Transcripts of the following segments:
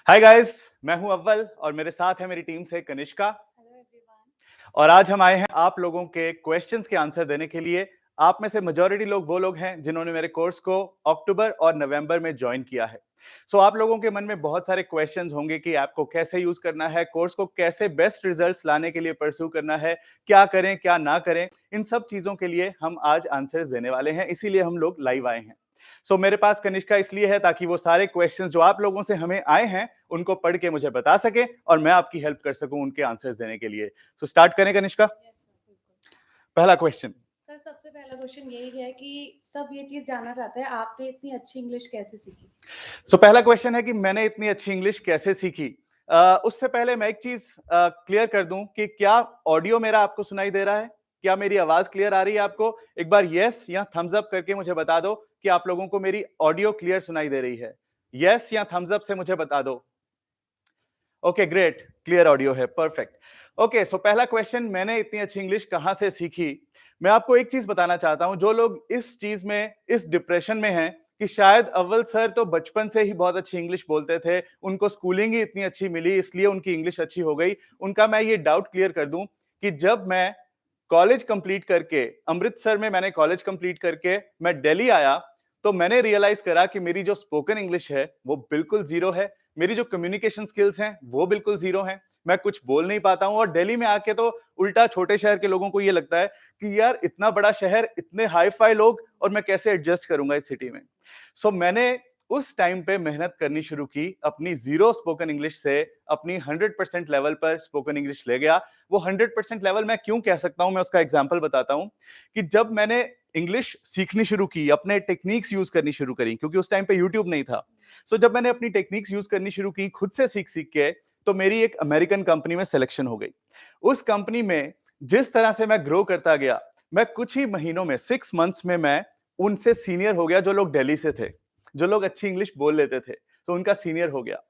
Hi guys, मैं हूं अव्वल और मेरे साथ है मेरी टीम से कनिष्का। Hello everyone. और आज हम आए हैं आप लोगों के क्वेश्चंस के आंसर देने के लिए। आप में से मेजॉरिटी लोग वो लोग हैं जिन्होंने मेरे कोर्स को अक्टूबर और नवंबर में ज्वाइन किया है। सो आप लोगों के मन में बहुत सारे क्वेश्चंस होंगे कि ऐप को कैसे यूज करना है, कोर्स को कैसे बेस्ट रिजल्ट्स लाने के लिए परस्यू करना है, क्या करें क्या ना करें। इन सब चीजों के लिए हम आज आंसर्स देने वाले हैं, इसीलिए हम लोग लाइव आए हैं। मेरे पास कनिष्का इसलिए है ताकि वो सारे क्वेश्चंस जो आप लोगों से हमें आए हैं उनको पढ़ के मुझे बता सके और मैं आपकी हेल्प कर सकूं उनके आंसर्स देने के लिए। स्टार्ट करें कनिष्का। यस सर, बिल्कुल। पहला क्वेश्चन। सर सबसे पहला क्वेश्चन यही है कि सब ये चीज़ जानना चाहते हैं आपने इतनी अच्छी इंग्लिश कैसे सीखी? पहला क्वेश्चन है कि मैंने इतनी अच्छी इंग्लिश कैसे सीखी। उससे पहले मैं एक चीज क्लियर कर दूं कि क्या ऑडियो मेरा आपको सुनाई दे रहा है, क्या मेरी आवाज क्लियर आ रही है आपको? एक बार यस या थम्स अप करके मुझे बता दो कि आप लोगों को मेरी ऑडियो क्लियर सुनाई दे रही है। यस या थम्स अप से मुझे बता दो। ओके ग्रेट, क्लियर ऑडियो है, परफेक्ट। ओके, सो पहला क्वेश्चन, मैंने इतनी अच्छी इंग्लिश कहां से सीखी। मैं आपको एक चीज बताना चाहता हूं, जो लोग इस चीज में, इस डिप्रेशन में हैं कि शायद अव्वल सर तो बचपन से ही बहुत अच्छी इंग्लिश बोलते थे, उनको स्कूलिंग ही इतनी अच्छी मिली इसलिए उनकी इंग्लिश अच्छी हो गई, उनका मैं ये डाउट क्लियर कर दूं कि जब मैं कॉलेज कंप्लीट करके, अमृतसर में मैंने कॉलेज कंप्लीट करके मैं दिल्ली आया, तो मैंने रियलाइज करा कि मेरी जो स्पोकन इंग्लिश है वो बिल्कुल जीरो है, मेरी जो कम्युनिकेशन स्किल्स हैं वो बिल्कुल जीरो हैं, मैं कुछ बोल नहीं पाता हूं। और दिल्ली में आके तो उल्टा छोटे शहर के लोगों को ये लगता है कि यार इतना बड़ा शहर, इतने हाई फाई लोग, और मैं कैसे एडजस्ट करूंगा इस सिटी में। मैंने उस टाइम पे मेहनत करनी शुरू की, अपनी जीरो स्पोकन इंग्लिश से अपनी 100% लेवल पर स्पोकन इंग्लिश ले गया। वो 100% लेवल मैं क्यों कह सकता हूं, मैं उसका एग्जांपल बताता हूं कि जब मैंने इंग्लिश सीखनी शुरू की, अपने टेक्निक्स यूज करनी शुरू करी, क्योंकि उस टाइम पे यूट्यूब नहीं था। जब मैंने अपनी टेक्निक्स यूज करनी शुरू की खुद से सीख सीख के, तो मेरी एक अमेरिकन कंपनी में सिलेक्शन हो गई। उस कंपनी में जिस तरह से मैं ग्रो करता गया, मैं कुछ ही महीनों में, 6 मंथ्स में, मैं उनसे सीनियर हो गया। जो लोग दिल्ली से थे, जो लोग अच्छी इंग्लिश बोल लेते थे, तो उनका सीनियर हो गया।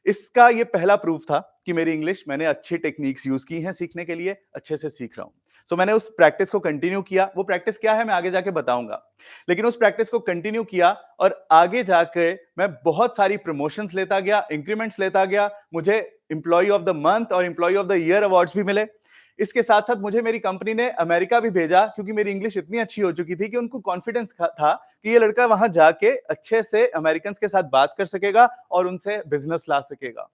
इसका ये पहला प्रूफ था कि मेरी इंग्लिश, मैंने अच्छी टेक्निक्स यूज की हैं सीखने के लिए, अच्छे से सीख रहा हूं। मैंने उस प्रैक्टिस को कंटिन्यू किया। वो प्रैक्टिस क्या है मैं आगे जाके बताऊंगा, लेकिन उस प्रैक्टिस को कंटिन्यू किया और आगे जाके मैं बहुत सारी प्रमोशंस लेता गया, इंक्रीमेंट्स लेता गया, मुझे एम्प्लॉय ऑफ द मंथ और employee of the year awards भी मिले। इसके साथ साथ मुझे मेरी कंपनी ने अमेरिका भी भेजा, क्योंकि मेरी इंग्लिश इतनी अच्छी हो चुकी थी कि उनको कॉन्फिडेंस था कि ये लड़का वहां जाके अच्छे से अमेरिकन के साथ बात कर सकेगा और उनसे बिजनेस ला सकेगा।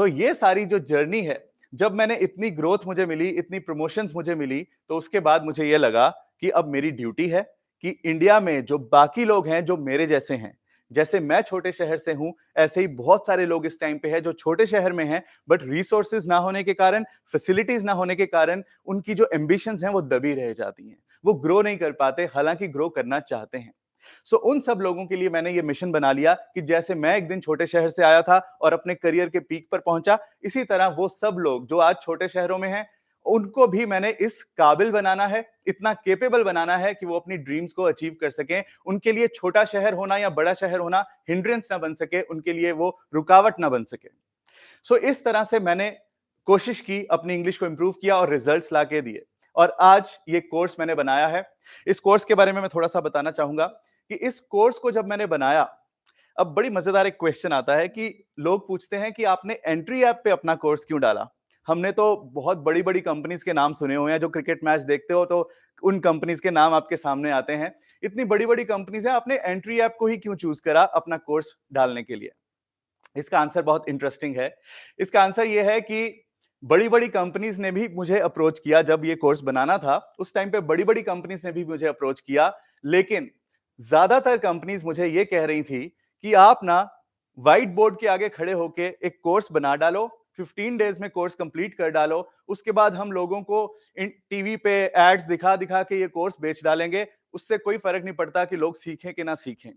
ये सारी जो जर्नी है, जब मैंने इतनी ग्रोथ मुझे मिली, इतनी प्रमोशंस मुझे मिली, तो उसके बाद मुझे ये लगा कि अब मेरी ड्यूटी है कि इंडिया में जो बाकी लोग हैं जो मेरे जैसे हैं, जैसे मैं छोटे शहर से हूं, ऐसे ही बहुत सारे लोग इस टाइम पे हैं जो छोटे शहर में हैं, बट रिसोर्सेज ना होने के कारण, फैसिलिटीज ना होने के कारण, उनकी जो एम्बिशंस हैं वो दबी रह जाती हैं, वो ग्रो नहीं कर पाते, हालांकि ग्रो करना चाहते हैं। उन सब लोगों के लिए मैंने ये मिशन बना लिया कि जैसे मैं एक दिन छोटे शहर से आया था और अपने करियर के पीक पर पहुंचा, इसी तरह वो सब लोग जो आज छोटे शहरों में हैं, उनको भी मैंने इस काबिल बनाना है, इतना केपेबल बनाना है कि वो अपनी ड्रीम्स को अचीव कर सकें। उनके लिए छोटा शहर होना या बड़ा शहर होना हिंड्रेंस ना बन सके, उनके लिए वो रुकावट ना बन सके। इस तरह से मैंने कोशिश की, अपनी इंग्लिश को इंप्रूव किया और रिजल्ट्स लाके दिए। और आज ये कोर्स मैंने बनाया है। इस कोर्स के बारे में मैं थोड़ा सा बताना चाहूंगा कि इस कोर्स को जब मैंने बनाया, अब बड़ी मजेदार एक क्वेश्चन आता है कि लोग पूछते हैं कि आपने एंट्री ऐप पे अपना कोर्स क्यों डाला। हमने तो बहुत बड़ी बड़ी कंपनीज के नाम सुने हुए हैं, जो क्रिकेट मैच देखते हो तो उन कंपनीज के नाम आपके सामने आते हैं। इतनी बड़ी बड़ी कंपनीज है, आपने एंट्री ऐप को ही क्यों चूज करा अपना कोर्स डालने के लिए? इसका आंसर बहुत इंटरेस्टिंग है। इसका आंसर यह है कि बड़ी बड़ी कंपनीज ने भी मुझे अप्रोच किया। जब ये कोर्स बनाना था उस टाइम पे बड़ी बड़ी कंपनीज ने भी मुझे अप्रोच किया, लेकिन ज्यादातर कंपनीज मुझे ये कह रही थी कि आप ना व्हाइट बोर्ड के आगे खड़े होके एक कोर्स बना डालो, 15 डेज में कोर्स कंप्लीट कर डालो, उसके बाद हम लोगों को टीवी पे एड्स दिखा दिखा के ये कोर्स बेच डालेंगे, उससे कोई फर्क नहीं पड़ता कि लोग सीखें कि ना सीखें।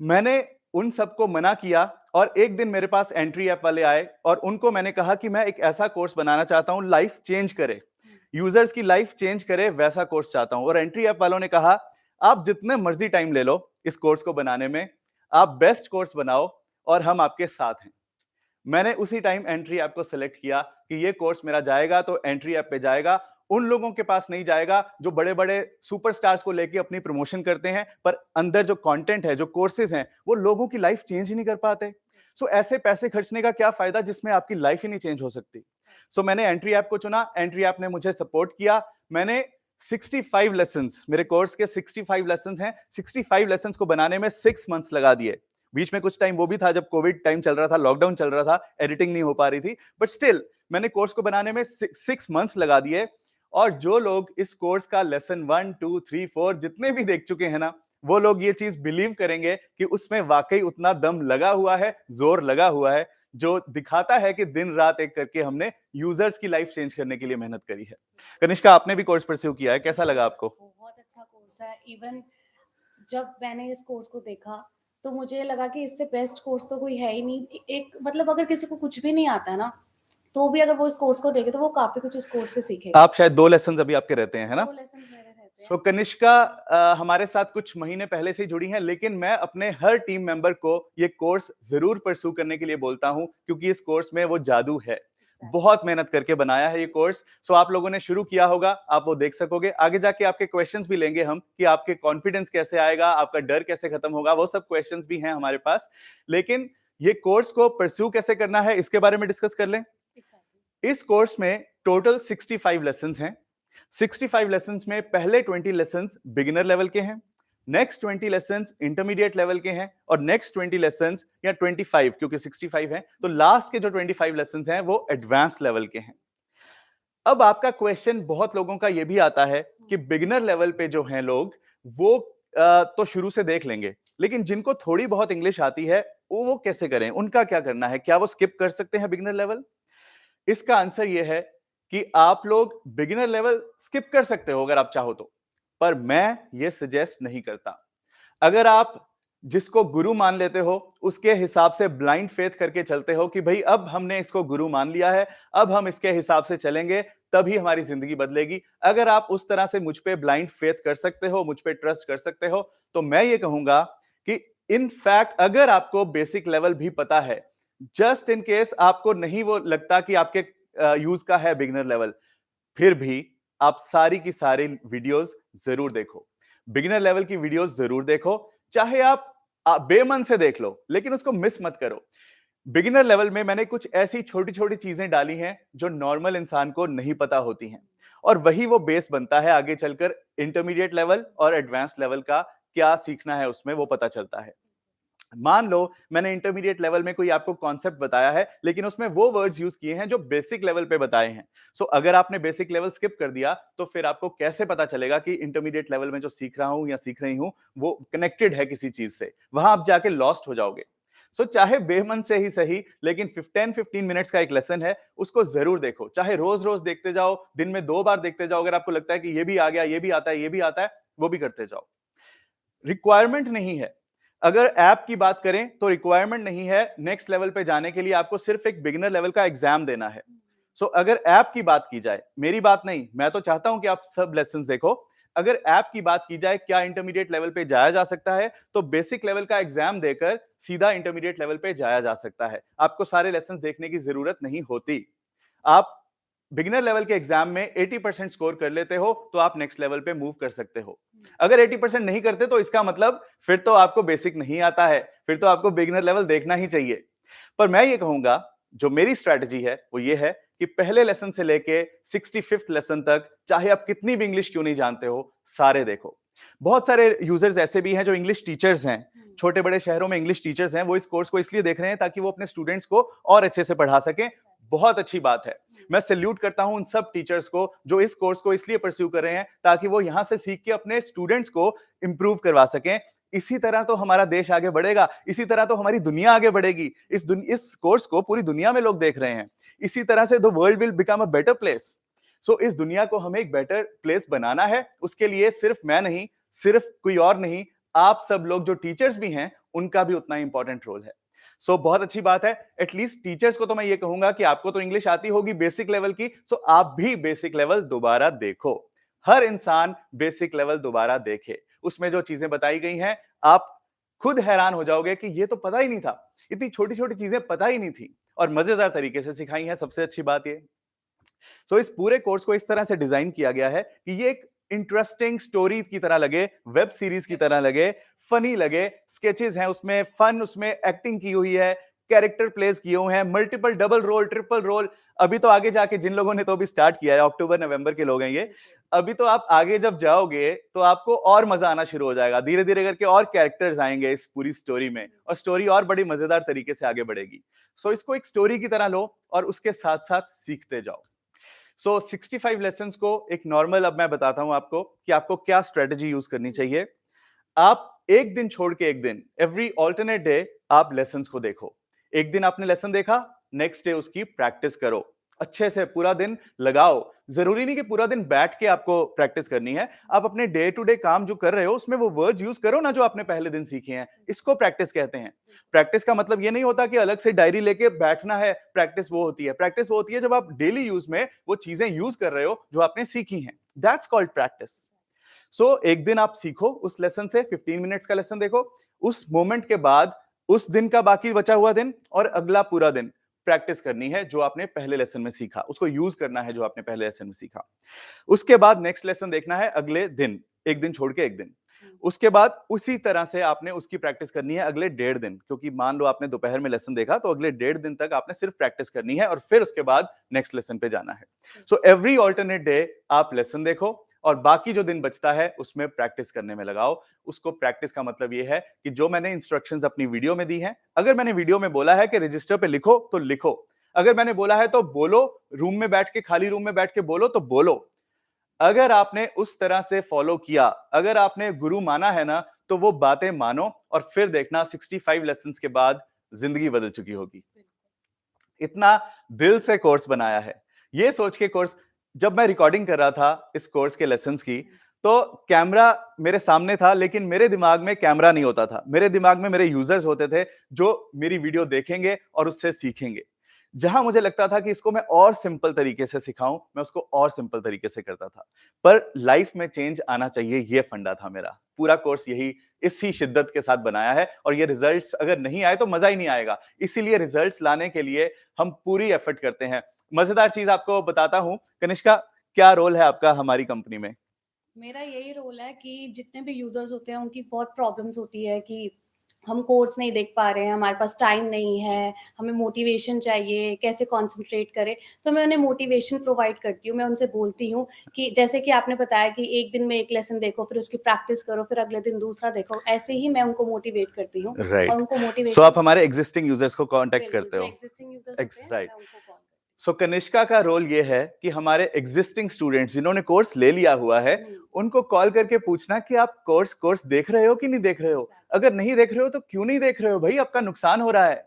मैंने उन सबको मना किया और एक दिन मेरे पास एंट्री ऐप वाले आए और उनको मैंने कहा कि मैं एक ऐसा कोर्स बनाना चाहता हूं, लाइफ चेंज करे, यूजर्स की लाइफ चेंज करे, वैसा कोर्स चाहता हूं। और एंट्री ऐप वालों ने कहा आप जितने मर्जी टाइम ले लो इस कोर्स को बनाने में, आप बेस्ट कोर्स बनाओ और हम आपके साथ हैं। मैंने उसी टाइम एंट्री ऐप को सिलेक्ट किया कि ये कोर्स मेरा जाएगा तो एंट्री ऐप पे जाएगा, उन लोगों के पास नहीं जाएगा जो बड़े बड़े सुपरस्टार्स को लेके अपनी प्रमोशन करते हैं, पर अंदर जो कंटेंट है, जो कोर्सेज हैं, वो लोगों की लाइफ चेंज ही नहीं कर पाते। सो ऐसे पैसे खर्चने का क्या फायदा जिसमें आपकी लाइफ ही नहीं चेंज हो सकती। सो मैंने एंट्री ऐप को चुना, एंट्री ऐप ने मुझे सपोर्ट किया। मैंने 65 लेसन्स, मेरे कोर्स के 65 लेसन्स हैं, 65 लेसन्स को बनाने में 6 मंथ्स लगा दिए। बीच में कुछ टाइम वो भी था जब कोविड टाइम चल रहा था, लॉकडाउन चल रहा था, एडिटिंग नहीं हो पा रही थी, बट स्टिल मैंने कोर्स को बनाने में 6 मंथ्स लगा दिए। और जो लोग इस कोर्स का लेसन 1 2 3 4 जितने भी देख चुके हैं ना, वो लोग ये चीज बिलीव करेंगे कि उसमें वाकई उतना दम लगा हुआ है, जोर लगा हुआ है, जो दिखाता है कि दिन रात एक करके हमने यूजर्स की लाइफ चेंज करने के लिए मेहनत करी है। कनिष्का, आपने भी कोर्स परस्यू किया है, कैसा लगा आपको? बहुत अच्छा कोर्स है। इवन जब मैंने इस कोर्स को देखा तो मुझे लगा कि इससे बेस्ट कोर्स तो कोई है ही नहीं। एक मतलब अगर किसी को कुछ भी नहीं आता ना, तो भी अगर वो इस कोर्स को देखे तो वो काफी कुछ इस कोर्स से सीखेगा। आप शायद 2 लेसन अभी आपके रहते हैं, है ना? 2 लेसन्स मेरे रहते हैं। सो कनिष्का हमारे साथ कुछ महीने पहले से ही जुड़ी हैं, लेकिन मैं अपने हर टीम मेंबर को ये कोर्स जरूर परस्यू करने के लिए बोलता हूं, क्योंकि इस कोर्स में वो जादू है। बहुत मेहनत करके बनाया है ये कोर्स। सो आप लोगों ने शुरू किया होगा, आप वो देख सकोगे। आगे जाके आपके क्वेश्चंस भी लेंगे हम कि आपके कॉन्फिडेंस कैसे आएगा, आपका डर कैसे खत्म होगा, वो सब क्वेश्चंस भी हैं हमारे पास। लेकिन ये कोर्स को परस्यू कैसे करना है, इसके बारे में डिस्कस कर लें। इस कोर्स में टोटल 65 लेसन्स हैं। 65 लेसन्स में पहले 20 लेसन्स बिगिनर लेवल के हैं, नेक्स्ट 20 लेसन्स इंटरमीडिएट लेवल के हैं, और नेक्स्ट 20 लेसन्स या 25, क्योंकि 65 हैं, तो लास्ट के जो 25 लेसन्स हैं वो एडवांस लेवल के हैं। अब आपका क्वेश्चन बहुत लोगों का ये भी आता है कि बिगिनर लेवल पे जो हैं लोग, वो तो शुरू से देख लेंगे, लेकिन जिनको थोड़ी बहुत इंग्लिश आती है वो कैसे करें, उनका क्या करना है, क्या वो स्किप कर सकते हैं बिगिनर लेवल? इसका आंसर यह है कि आप लोग बिगिनर लेवल स्किप कर सकते हो अगर आप चाहो तो, पर मैं ये सजेस्ट नहीं करता। अगर आप जिसको गुरु मान लेते हो, उसके हिसाब से ब्लाइंड फेथ करके चलते हो कि भाई अब हमने इसको गुरु मान लिया है, अब हम इसके हिसाब से चलेंगे, तभी हमारी जिंदगी बदलेगी। अगर आप उस तरह से मुझ पे ब्लाइंड फेथ कर सकते हो, मुझ पे ट्रस्ट कर सकते हो, तो मैं ये कहूंगा कि इन फैक्ट अगर आपको बेसिक लेवल भी पता है, जस्ट इन केस आपको नहीं वो लगता कि आपके यूज का है बिगिनर लेवल, फिर भी आप सारी की सारी वीडियोस जरूर देखो। बिगिनर लेवल की वीडियोस जरूर देखो, चाहे आप बेमन से देख लो, लेकिन उसको मिस मत करो। बिगिनर लेवल में मैंने कुछ ऐसी छोटी छोटी चीजें डाली हैं जो नॉर्मल इंसान को नहीं पता होती हैं, और वही वो बेस बनता है आगे चलकर इंटरमीडिएट लेवल और एडवांस लेवल का क्या सीखना है, उसमें वो पता चलता है। मान लो मैंने इंटरमीडिएट लेवल में कोई आपको कॉन्सेप्ट बताया है, लेकिन उसमें वो वर्ड्स यूज किए हैं जो बेसिक लेवल पे बताए हैं। सो अगर आपने बेसिक लेवल स्किप कर दिया, तो फिर आपको कैसे पता चलेगा कि इंटरमीडिएट लेवल में जो सीख रहा हूं या सीख रही हूं वो कनेक्टेड है किसी चीज से? वहां आप जाके लॉस्ट हो जाओगे। सो चाहे बेमन से ही सही, लेकिन 10-15 मिनट्स का एक लेसन है, उसको जरूर देखो। चाहे रोज रोज देखते जाओ, दिन में 2 बार देखते जाओ, अगर आपको लगता है कि ये भी आ गया, ये भी आता है, ये भी आता है, वो भी करते जाओ। रिक्वायरमेंट नहीं है, अगर ऐप की बात करें तो रिक्वायरमेंट नहीं है नेक्स्ट लेवल पे जाने के लिए, आपको सिर्फ एक बिगिनर लेवल का एग्जाम देना है। सो अगर ऐप की बात की जाए, मेरी बात नहीं, मैं तो चाहता हूं कि आप सब लेसन्स देखो। अगर ऐप की बात की जाए क्या इंटरमीडिएट लेवल पे जाया जा सकता है, तो बेसिक लेवल का एग्जाम देकर सीधा इंटरमीडिएट लेवल पे जाया जा सकता है। आपको सारे लेसन्स देखने की जरूरत नहीं होती। आप बिगिनर लेवल के एग्जाम में 80% स्कोर कर लेते हो तो आप नेक्स्ट लेवल पे मूव कर सकते हो। अगर 80% नहीं करते तो इसका मतलब फिर तो आपको बेसिक नहीं आता है, फिर तो आपको बिगिनर लेवल देखना ही चाहिए। पर मैं ये कहूंगा, जो मेरी स्ट्रैटेजी है वो ये है कि पहले लेसन से लेके 65th लेसन तक, चाहे आप कितनी भी इंग्लिश क्यों नहीं जानते हो, सारे देखो। बहुत सारे यूजर्स ऐसे भी हैं जो इंग्लिश टीचर्स हैं, छोटे बड़े शहरों में इंग्लिश टीचर्स हैं, वो इस कोर्स को इसलिए देख रहे हैं ताकि वो अपने स्टूडेंट्स को और अच्छे से पढ़ा सकें। बहुत अच्छी बात है, मैं सैल्यूट करता हूं उन सब टीचर्स को जो इस कोर्स को इसलिए परस्यू कर रहे हैं ताकि वो यहां से सीख के अपने स्टूडेंट्स को इंप्रूव करवा सकें। इसी तरह तो हमारा देश आगे बढ़ेगा, इसी तरह तो हमारी दुनिया आगे बढ़ेगी। इस कोर्स को पूरी दुनिया में लोग देख रहे हैं, इसी तरह से the world will become a better place. So इस दुनिया को हमें एक बेटर प्लेस बनाना है, उसके लिए सिर्फ मैं नहीं, सिर्फ कोई और नहीं, आप सब लोग जो टीचर्स भी हैं उनका भी उतना इंपॉर्टेंट रोल है। सो बहुत अच्छी बात है। एटलीस्ट टीचर्स को तो मैं ये कहूंगा कि आपको तो इंग्लिश आती होगी बेसिक लेवल की, सो आप भी बेसिक लेवल दोबारा देखो। हर इंसान बेसिक लेवल दोबारा देखे, उसमें जो चीजें बताई गई हैं आप खुद हैरान हो जाओगे कि ये तो पता ही नहीं था, इतनी छोटी छोटी चीजें पता ही नहीं थी, और मजेदार तरीके से सिखाई हैं। सबसे अच्छी बात ये, सो इस पूरे कोर्स को इस तरह से डिजाइन किया गया है कि ये एक इंटरेस्टिंग स्टोरी की तरह लगे, वेब सीरीज की तरह लगे, फनी लगे। स्केचेस हैं उसमें, फन, उसमें एक्टिंग की हुई है, कैरेक्टर प्लेस किए हुए हैं, multiple double role, triple role. अभी तो आगे जाके जिन लोगों ने तो अभी स्टार्ट किया है, अक्टूबर नवंबर के लोग हैं ये, अभी तो आप आगे जब जाओगे तो आपको और मजा आना शुरू हो जाएगा, धीरे धीरे करके और कैरेक्टर्स आएंगे इस पूरी स्टोरी में, और स्टोरी और बड़ी मजेदार तरीके से आगे बढ़ेगी। सो इसको एक स्टोरी की तरह लो और उसके साथ साथ सीखते जाओ। सो 65 लेसन्स को एक नॉर्मल, अब मैं बताता हूं आपको कि आपको क्या स्ट्रेटेजी यूज करनी चाहिए। आप एक दिन छोड़ के एक दिन, एवरी ऑल्टरनेट डे आप लेसन्स को देखो। एक दिन आपने लेसन देखा, नेक्स्ट डे उसकी प्रैक्टिस करो, अच्छे से पूरा दिन लगाओ। जरूरी नहीं कि पूरा दिन बैठ के आपको प्रैक्टिस करनी है, आप अपने डे टू डे काम जो कर रहे हो उसमें वो वर्ड्स यूज करो ना जो आपने पहले दिन सीखे हैं, इसको प्रैक्टिस कहते हैं। प्रैक्टिस का मतलब ये नहीं होता कि अलग से डायरी लेके बैठना है, प्रैक्टिस वो होती है। प्रैक्टिस वो होती है जब आप डेली यूज में वो चीजें यूज कर रहे हो जो आपने सीखी हैं, दैट्स कॉल्ड प्रैक्टिस। सो एक दिन आप सीखो उस लेसन से, 15 मिनट्स का लेसन देखो, उस मोमेंट के बाद उस दिन का बाकी बचा हुआ दिन और अगला पूरा दिन प्रैक्टिस करनी है जो आपने पहले लेसन में सीखा, उसको यूज करना है जो आपने पहले लेसन में सीखा। उसके बाद नेक्स्ट लेसन देखना है अगले दिन, एक दिन छोड़ के एक दिन। उसके बाद उसी तरह से आपने उसकी प्रैक्टिस करनी है अगले 1.5 दिन, क्योंकि मान लो आपने दोपहर में लेसन देखा तो अगले 1.5 दिन तक आपने सिर्फ प्रैक्टिस करनी है और फिर उसके बाद नेक्स्ट लेसन पे जाना है। सो एवरी ऑल्टरनेट डे आप लेसन देखो और बाकी जो दिन बचता है उसमें प्रैक्टिस करने में लगाओ। उसको प्रैक्टिस का मतलब ये है कि जो मैंने इंस्ट्रक्शंस अपनी वीडियो में दी हैं, अगर मैंने वीडियो में बोला है कि रजिस्टर पे लिखो तो लिखो, अगर मैंने बोला है तो बोलो, रूम में बैठ के, खाली रूम में बैठ के बोलो तो बोलो। अगर आपने उस तरह से फॉलो किया, अगर आपने गुरु माना है ना, तो वो बातें मानो और फिर देखना 65 लेसन्स के बाद जिंदगी बदल चुकी होगी। इतना दिल से कोर्स बनाया है, ये सोच के कोर्स, जब मैं रिकॉर्डिंग कर रहा था इस कोर्स के लेसन्स की, तो कैमरा मेरे सामने था लेकिन मेरे दिमाग में कैमरा नहीं होता था, मेरे दिमाग में मेरे यूजर्स होते थे जो मेरी वीडियो देखेंगे और उससे सीखेंगे। जहां मुझे लगता था कि इसको मैं और सिंपल तरीके से सिखाऊं, मैं उसको और सिंपल तरीके से करता था। पर लाइफ में चेंज आना चाहिए, ये फंडा था मेरा। पूरा कोर्स यही इसी शिद्दत के साथ बनाया है, और ये रिजल्ट्स अगर नहीं आए तो मजा ही नहीं आएगा। इसीलिए रिजल्ट्स लाने के लिए हम पूरी एफर्ट करते हैं। मजेदार चीज आपको बताता हूं, कनिष्का, क्या रोल है आपका हमारी कंपनी में? मेरा यही रोल है कि जितने भी यूजर्स होते हैं उनकी बहुत प्रॉब्लम्स होती है कि हम कोर्स नहीं देख पा रहे हैं, हमारे पास टाइम नहीं है, हमें मोटिवेशन चाहिए, कैसे कंसंट्रेट करें। तो मैं उन्हें मोटिवेशन प्रोवाइड करती हूँ। मैं उनसे बोलती हूँ कि जैसे कि आपने बताया कि एक दिन में एक लेसन देखो, फिर उसकी प्रैक्टिस करो, फिर अगले दिन दूसरा देखो। ऐसे ही मैं उनको मोटिवेट करती हूँ और राइट। उनको सो मोटिवेशन आप हमारे एग्जिस्टिंग यूजर्स को कांटेक्ट बिल्कुल, करते जो हो। एक्जिस्टिंग यूजर्स होते हैं, राइट। मैं उनको कॉल करती सो कनिष्का का रोल ये है कि हमारे एग्जिस्टिंग स्टूडेंट्स जिन्होंने कोर्स ले लिया हुआ है, हूँ। उनको कॉल करके पूछना कि आप कोर्स देख रहे हो कि नहीं देख रहे हो। अगर नहीं देख रहे हो तो क्यों नहीं देख रहे हो भाई, आपका नुकसान हो रहा है।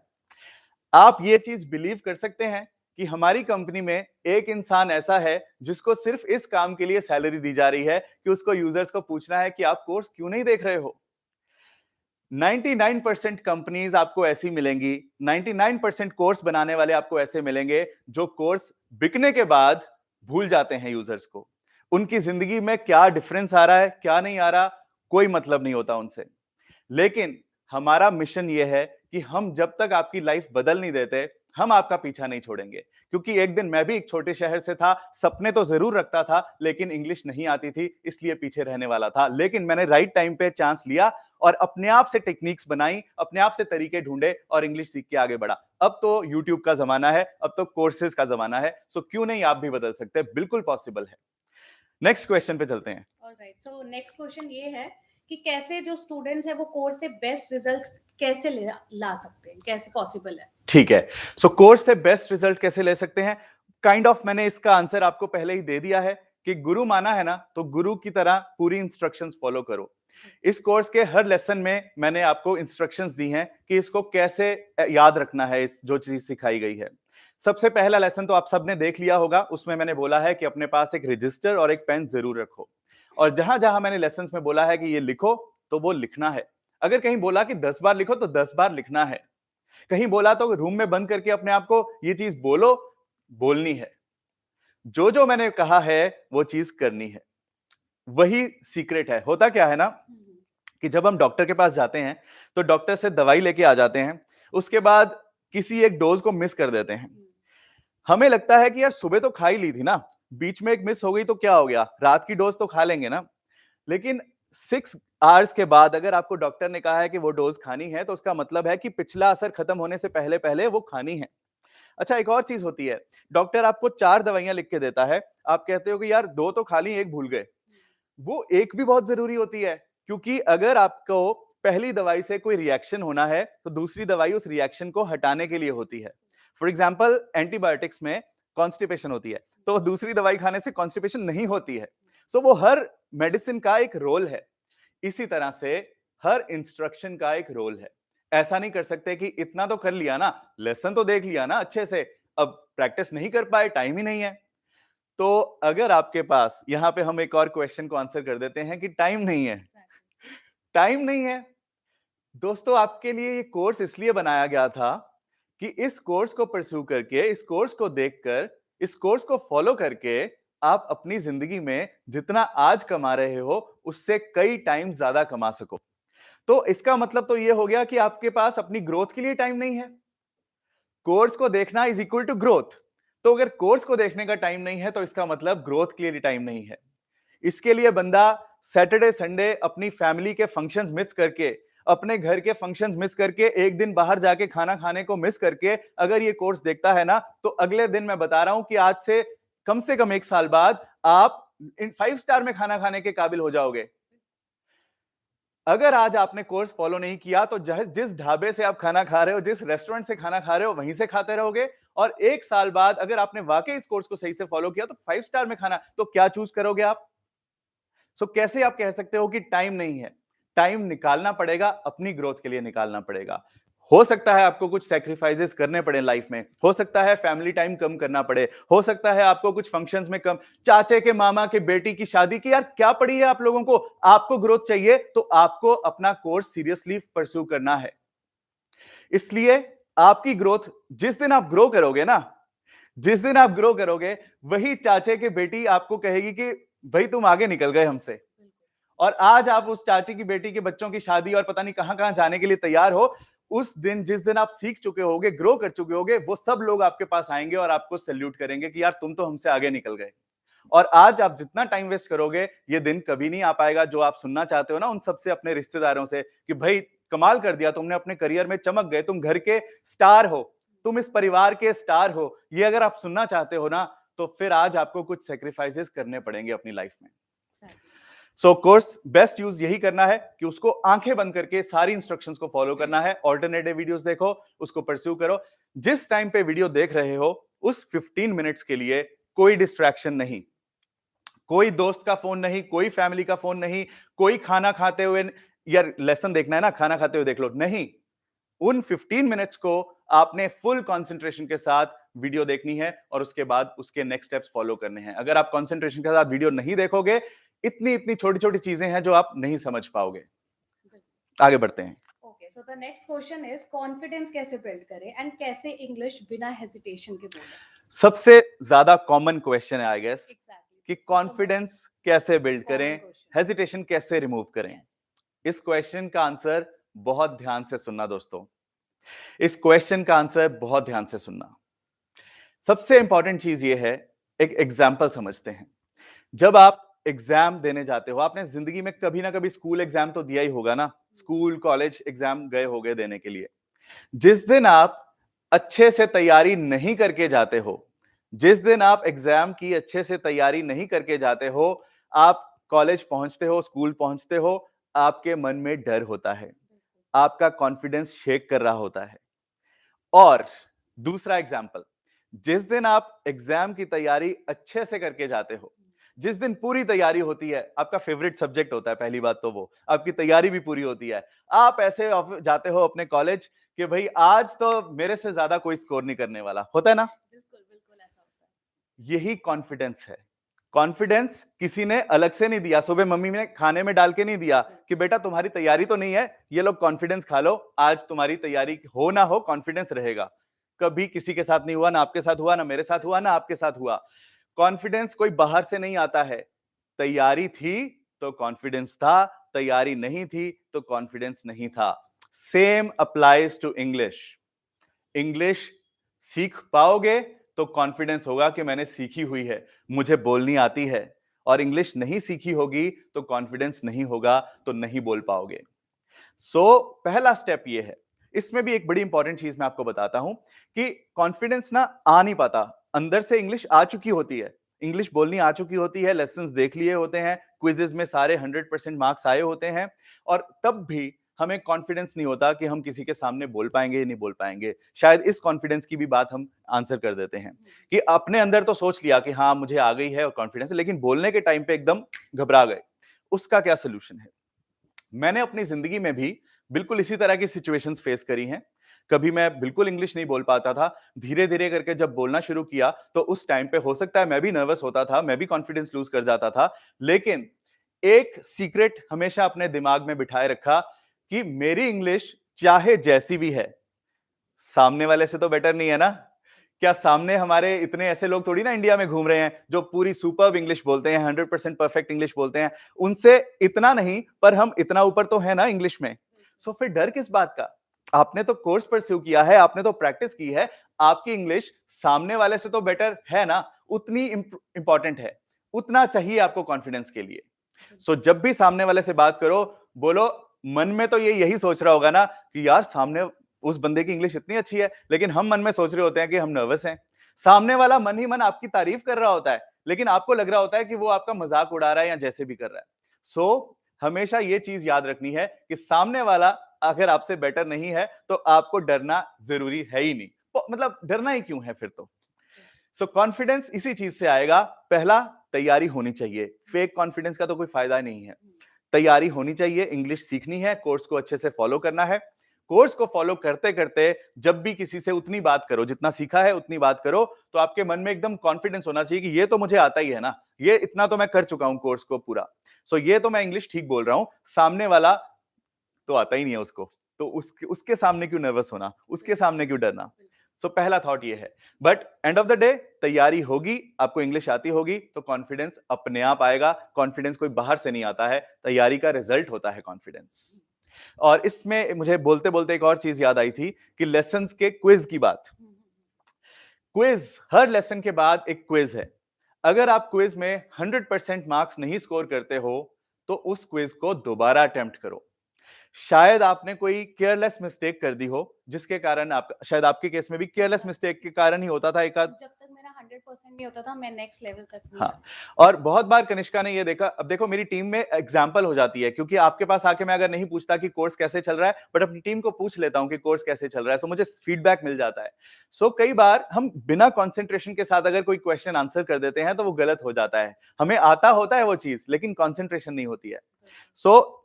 आप ये चीज बिलीव कर सकते हैं कि हमारी कंपनी में एक इंसान ऐसा है जिसको सिर्फ इस काम के लिए सैलरी दी जा रही है कि उसको यूजर्स को पूछना है कि आप कोर्स क्यों नहीं देख रहे हो। 99% कंपनीज आपको ऐसी मिलेंगी, 99% कोर्स बनाने वाले आपको ऐसे मिलेंगे जो कोर्स बिकने के बाद भूल जाते हैं यूजर्स को। उनकी जिंदगी में क्या डिफरेंस आ रहा है, क्या नहीं आ रहा, कोई मतलब नहीं होता उनसे। लेकिन हमारा मिशन यह है कि हम जब तक आपकी लाइफ बदल नहीं देते, हम आपका पीछा नहीं छोड़ेंगे। क्योंकि एक दिन मैं भी एक छोटे शहर से था, सपने तो जरूर रखता था लेकिन इंग्लिश नहीं आती थी, इसलिए पीछे रहने वाला था। लेकिन मैंने राइट टाइम पे चांस लिया और अपने आप से टेक्निक्स बनाई, अपने आप से तरीके ढूंढे और इंग्लिश सीख के आगे बढ़ा। अब तो यूट्यूब का जमाना है, अब तो कोर्सेज का जमाना है। सो क्यों नहीं आप भी बदल सकते, बिल्कुल पॉसिबल है। नेक्स्ट क्वेश्चन पे चलते हैं। ऑलराइट, सो नेक्स्ट क्वेश्चन ये है कि कैसे जो स्टूडेंट्स है वो कोर्स से बेस्ट रिजल्ट्स कैसे ला सकते हैं, कैसे पॉसिबल है? ठीक है। सो कोर्स से बेस्ट रिजल्ट कैसे ले सकते हैं, काइंड ऑफ मैंने इसका आंसर आपको पहले ही दे दिया है कि गुरु माना है ना, तो गुरु की तरह पूरी इंस्ट्रक्शंस फॉलो करो। इस कोर्स के हर लेसन में मैंने आपको इंस्ट्रक्शंस दी हैं कि इसको कैसे याद रखना है, इस जो चीज सिखाई गई है। सबसे पहला लेसन तो आप सबने देख लिया होगा, उसमें मैंने बोला है कि अपने पास एक रजिस्टर और एक पेन जरूर रखो। और जहां जहां मैंने लेसन में बोला है कि ये लिखो, तो वो लिखना है। अगर कहीं बोला कि 10 बार लिखो तो 10 बार लिखना है। कहीं बोला तो रूम में बंद करके अपने आप को ये चीज बोलो, बोलनी है। जो जो मैंने कहा है वो चीज करनी है, वही सीक्रेट है। होता क्या है ना कि जब हम डॉक्टर के पास जाते हैं तो डॉक्टर से दवाई लेके आ जाते हैं, उसके बाद किसी एक डोज को मिस कर देते हैं। हमें लगता है कि यार सुबह तो खा ही ली थी ना, बीच में एक मिस हो गई तो क्या हो गया, रात की डोज तो खा लेंगे ना। लेकिन 6 आवर्स के बाद अगर आपको डॉक्टर ने कहा है कि वो डोज खानी है, तो उसका मतलब है कि पिछला असर खत्म होने से पहले पहले वो खानी है। अच्छा, एक और चीज होती है, डॉक्टर आपको 4 दवाइयां लिख के देता है, आप कहते हो कि यार 2 तो खा ली, 1 भूल गए। वो एक भी बहुत जरूरी होती है, क्योंकि अगर आपको पहली दवाई से कोई रिएक्शन होना है, तो दूसरी दवाई उस रिएक्शन को हटाने के लिए होती है। फॉर एग्जाम्पल, एंटीबायोटिक्स में कॉन्स्टिपेशन होती है, तो दूसरी दवाई खाने से कॉन्स्टिपेशन नहीं होती है। सो वो हर मेडिसिन का एक रोल है। इसी तरह से हर इंस्ट्रक्शन का एक रोल है। ऐसा नहीं कर सकते कि इतना तो कर लिया ना, लेसन तो देख लिया ना अच्छे से, अब प्रैक्टिस नहीं कर पाए, टाइम ही नहीं है। तो अगर आपके पास, यहां पे हम एक और क्वेश्चन को आंसर कर देते हैं कि टाइम नहीं है। टाइम नहीं है दोस्तों, आपके लिए ये कोर्स इसलिए बनाया गया था कि इस कोर्स को परस्यू करके, इस कोर्स को देखकर, इस कोर्स को फॉलो करके आप अपनी जिंदगी में जितना आज कमा रहे हो, उससे कई टाइम ज्यादा कमा सको। तो इसका मतलब तो ये हो गया कि आपके पास अपनी ग्रोथ के लिए टाइम नहीं है। कोर्स को देखना इज इक्वल टू ग्रोथ। तो अगर कोर्स को देखने का टाइम नहीं है, तो इसका मतलब ग्रोथ के लिए टाइम नहीं है। इसके लिए बंदा सैटरडे संडे अपनी फैमिली के फंक्शंस मिस करके, अपने घर के फंक्शंस मिस करके, एक दिन बाहर जाके खाना खाने को मिस करके अगर ये कोर्स देखता है ना, तो अगले दिन मैं बता रहा हूं कि आज से कम 1 साल बाद आप इन 5 स्टार में खाना खाने के काबिल हो जाओगे। अगर आज आपने कोर्स फॉलो नहीं किया, तो जिस ढाबे से आप खाना खा रहे हो, जिस रेस्टोरेंट से खाना खा रहे हो, वहीं से खाते रहोगे। और 1 साल बाद अगर आपने वाकई इस कोर्स को सही से फॉलो किया, तो 5 स्टार में खाना, तो क्या चूज करोगे आप? कैसे आप कह सकते हो कि टाइम नहीं है? टाइम निकालना पड़ेगा, अपनी ग्रोथ के लिए निकालना पड़ेगा। हो सकता है आपको कुछ सैक्रिफाइसेस करने पड़े लाइफ में, हो सकता है फैमिली टाइम कम करना पड़े, हो सकता है आपको कुछ फंक्शंस में कम, चाचे के मामा के बेटी की शादी की, यार क्या पड़ी है आप लोगों को? आपको ग्रोथ चाहिए, तो आपको अपना कोर्स सीरियसली परस्यू करना है। इसलिए आपकी ग्रोथ, जिस दिन आप ग्रो करोगे ना, जिस दिन आप ग्रो करोगे, वही चाचे की बेटी आपको कहेगी कि भाई तुम आगे निकल गए हमसे। और आज आप उस चाची की बेटी के बच्चों की शादी और पता नहीं कहां कहां जाने के लिए तैयार हो। उस दिन, जिस दिन आप सीख चुके होगे, ग्रो कर चुके होगे, वो सब लोग आपके पास आएंगे और आपको सैल्यूट करेंगे कि यार तुम तो हमसे आगे निकल गए। और आज आप जितना टाइम वेस्ट करोगे, ये दिन कभी नहीं आ पाएगा जो आप सुनना चाहते हो ना उन सबसे, अपने रिश्तेदारों से, कि भाई कमाल कर दिया तुमने, अपने करियर में चमक गए, तुम घर के स्टार हो, तुम इस परिवार के स्टार हो। ये अगर आप सुनना चाहते हो ना, तो फिर आज आपको कुछ सेक्रीफाइसेस करने पड़ेंगे अपनी लाइफ में। कोर्स बेस्ट यूज यही करना है कि उसको आंखें बंद करके सारी इंस्ट्रक्शंस को फॉलो करना है। ऑल्टरनेटिव वीडियोस देखो, उसको परस्यू करो। जिस टाइम पे वीडियो देख रहे हो, उस 15 मिनट्स के लिए कोई डिस्ट्रैक्शन नहीं, कोई दोस्त का फोन नहीं, कोई फैमिली का फोन नहीं, कोई खाना खाते हुए, यार लेसन देखना है ना, खाना खाते हुए देख लो, नहीं। उन 15 मिनट्स को आपने फुल कंसंट्रेशन के साथ वीडियो देखनी है और उसके बाद उसके नेक्स्ट स्टेप्स फॉलो करने हैं। अगर आप कंसंट्रेशन के साथ वीडियो नहीं देखोगे, इतनी इतनी छोटी छोटी चीजें हैं जो आप नहीं समझ पाओगे। आगे बढ़ते हैं। Okay, so the next question is confidence कैसे बिल्ड करें एंड कैसे इंग्लिश बिना हेजिटेशन के बोलें? सबसे ज्यादा कॉमन क्वेश्चन है आई गेस, एग्जैक्टली, कि कॉन्फिडेंस कैसे बिल्ड करें, क्वेश्चन। हेजिटेशन कैसे रिमूव करें। इस क्वेश्चन का आंसर बहुत ध्यान से सुनना दोस्तों, इस क्वेश्चन का आंसर बहुत ध्यान से सुनना। सबसे इंपॉर्टेंट चीज ये है, एक एग्जाम्पल समझते हैं। जब आप एग्जाम देने जाते हो, आपने जिंदगी में कभी ना कभी स्कूल एग्जाम तो दिया ही होगा ना, स्कूल कॉलेज एग्जाम गए होगे देने के लिए। जिस दिन आप अच्छे से तैयारी नहीं करके जाते हो, जिस दिन आप एग्जाम की अच्छे से तैयारी नहीं करके जाते हो, आप कॉलेज पहुंचते हो, स्कूल पहुंचते हो, आपके मन में डर होता है, आपका कॉन्फिडेंस शेक कर रहा होता है। और दूसरा एग्जाम्पल, जिस दिन आप एग्जाम की तैयारी अच्छे से करके जाते हो, जिस दिन पूरी तैयारी होती है, आपका फेवरेट सब्जेक्ट होता है, पहली बात तो वो, आपकी तैयारी भी पूरी होती है, आप ऐसे जाते हो अपने कॉलेज कि भाई आज तो मेरे से ज्यादा कोई स्कोर नहीं करने वाला, होता है ना? बिल्कुल बिल्कुल ऐसा होता है। यही कॉन्फिडेंस है। कॉन्फिडेंस किसी ने अलग से नहीं दिया, सुबह मम्मी ने खाने में डाल के नहीं दिया कि बेटा तुम्हारी तैयारी तो नहीं है, ये लो कॉन्फिडेंस खा लो, आज तुम्हारी तैयारी हो ना हो कॉन्फिडेंस रहेगा। कभी किसी के साथ नहीं हुआ, ना आपके साथ हुआ, ना मेरे साथ हुआ, ना आपके साथ हुआ। कॉन्फिडेंस कोई बाहर से नहीं आता है। तैयारी थी तो कॉन्फिडेंस था, तैयारी नहीं थी तो कॉन्फिडेंस नहीं था। Same applies to English. English सीख पाओगे तो कॉन्फिडेंस होगा कि मैंने सीखी हुई है, मुझे बोलनी आती है। और इंग्लिश नहीं सीखी होगी तो कॉन्फिडेंस नहीं होगा, तो नहीं बोल पाओगे। पहला स्टेप ये है। इसमें भी एक बड़ी इंपॉर्टेंट चीज मैं आपको बताता हूं कि कॉन्फिडेंस ना आ नहीं पाता, अंदर से इंग्लिश आ चुकी होती है, इंग्लिश बोलनी आ चुकी होती है, लेसन्स देख लिए होते हैं, क्विजेस में सारे 100% मार्क्स आए होते हैं, और तब भी हमें कॉन्फिडेंस नहीं होता कि हम किसी के सामने बोल पाएंगे या नहीं बोल पाएंगे। शायद इस कॉन्फिडेंस की भी बात हम आंसर कर देते हैं कि अपने अंदर तो सोच लिया कि हाँ मुझे आ गई है और कॉन्फिडेंस है, लेकिन बोलने के टाइम पे एकदम घबरा गए। उसका क्या सोल्यूशन है? मैंने अपनी जिंदगी में भी बिल्कुल इसी तरह की सिचुएशंस फेस करी हैं। कभी मैं बिल्कुल इंग्लिश नहीं बोल पाता था, धीरे धीरे करके जब बोलना शुरू किया तो उस टाइम पे हो सकता है मैं भी नर्वस होता था, मैं भी कॉन्फिडेंस लूज कर जाता था, लेकिन एक सीक्रेट हमेशा अपने दिमाग में बिठाए रखा कि मेरी इंग्लिश चाहे जैसी भी है, सामने वाले से तो बेटर नहीं है ना। क्या सामने हमारे इतने ऐसे लोग थोड़ी ना इंडिया में घूम रहे हैं जो पूरी सुपर्ब इंग्लिश बोलते हैं, 100% परफेक्ट इंग्लिश बोलते हैं, उनसे इतना नहीं पर हम इतना ऊपर तो है ना इंग्लिश में। सो फिर डर किस बात का? आपने तो कोर्स परस्यू किया है, आपने तो प्रैक्टिस की है, आपकी इंग्लिश सामने वाले से तो बेटर है ना, उतनी इंपॉर्टेंट है, उतना चाहिए आपको कॉन्फिडेंस के लिए। जब भी सामने वाले से बात करो, बोलो, मन में तो ये यही सोच रहा होगा ना कि यार सामने उस बंदे की इंग्लिश इतनी अच्छी है, लेकिन हम मन में सोच रहे होते हैं कि हम नर्वस हैं। सामने वाला मन ही मन आपकी तारीफ कर रहा होता है, लेकिन आपको लग रहा होता है कि वो आपका मजाक उड़ा रहा है या जैसे भी कर रहा है। हमेशा ये चीज याद रखनी है कि सामने वाला अगर आपसे बेटर नहीं है तो आपको डरना जरूरी है ही नहीं। मतलब डरना ही क्यों है फिर तो। कॉन्फिडेंस इसी चीज से आएगा। पहला, तैयारी होनी चाहिए। फेक कॉन्फिडेंस का तो कोई फायदा नहीं है। तैयारी होनी चाहिए, इंग्लिश सीखनी है, कोर्स को अच्छे से फॉलो करना है। कोर्स को फॉलो करते करते जब भी किसी से उतनी बात करो, जितना सीखा है उतनी बात करो, तो आपके मन में एकदम कॉन्फिडेंस होना चाहिए कि ये तो मुझे आता ही है ना, ये इतना तो मैं कर चुका हूं कोर्स को पूरा। ये तो मैं इंग्लिश ठीक बोल रहा हूं, सामने वाला तो आता ही नहीं है उसको, तो उसके उसके सामने क्यों नर्वस होना, उसके सामने क्यों डरना। पहला थॉट ये है। But end of the day तैयारी होगी, आपको इंग्लिश आती होगी तो कॉन्फिडेंस अपने आप आएगा। कॉन्फिडेंस कोई बाहर से नहीं आता है, तैयारी का रिजल्ट होता है कॉन्फिडेंस। और इसमें मुझे बोलते बोलते एक और चीज याद आई थी कि लेसन्स के क्विज की बात। क्विज, हर लेसन के बाद एक क्विज है। अगर आप क्विज में 100% मार्क्स नहीं स्कोर करते हो तो उस क्विज को दोबारा अटेम्प्ट करो। शायद आपने कोई केयरलेस मिस्टेक कर दी हो, जिसके कारण आप, शायद आपके केस में भी केयरलेस मिस्टेक के कारण ही होता था एक आध। जब तक मेरा 100% नहीं होता था, मैं नेक्स्ट लेवल तक नहीं हाँ, और बहुत बार कनिष्का ने ये देखा। अब देखो मेरी टीम में एग्जाम्पल हो जाती है, क्योंकि आपके पास आके मैं अगर नहीं पूछता कि कोर्स कैसे चल रहा है, बट अपनी टीम को पूछ लेता हूं कि कोर्स कैसे चल रहा है, मुझे फीडबैक मिल जाता है। कई बार हम बिना कॉन्सेंट्रेशन के साथ अगर कोई क्वेश्चन आंसर कर देते हैं तो वो गलत हो जाता है। हमें आता होता है वो चीज, लेकिन कॉन्सेंट्रेशन नहीं होती है।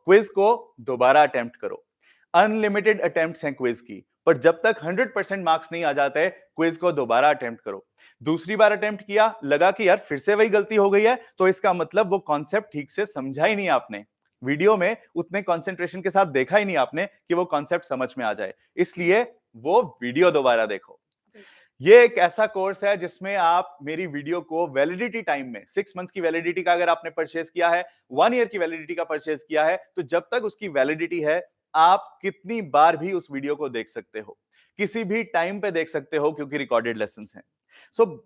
क्विज को दोबारा अटेम्प्ट करो। अनलिमिटेड अटेम्प्ट्स हैं क्विज की, पर जब तक 100% मार्क्स नहीं आ जाते, क्विज को दोबारा अटेम्प्ट करो। दूसरी बार अटेम्प्ट किया, लगा कि यार फिर से वही गलती हो गई है, तो इसका मतलब वो कॉन्सेप्ट ठीक से समझा ही नहीं आपने, वीडियो में उतने कंसंट्रेशन के साथ देखा ही नहीं आपने कि वो कॉन्सेप्ट समझ में आ जाए, इसलिए वो वीडियो दोबारा देखो। ये एक ऐसा कोर्स है जिसमें आप मेरी वीडियो को वैलिडिटी टाइम में, 6 मंथ्स की वैलिडिटी का अगर आपने परचेज किया है, 1 ईयर की वैलिडिटी का परचेज किया है, तो जब तक उसकी वैलिडिटी है आप कितनी बार भी उस वीडियो को देख सकते हो, किसी भी टाइम पे देख सकते हो, क्योंकि रिकॉर्डेड लेसन्स हैं।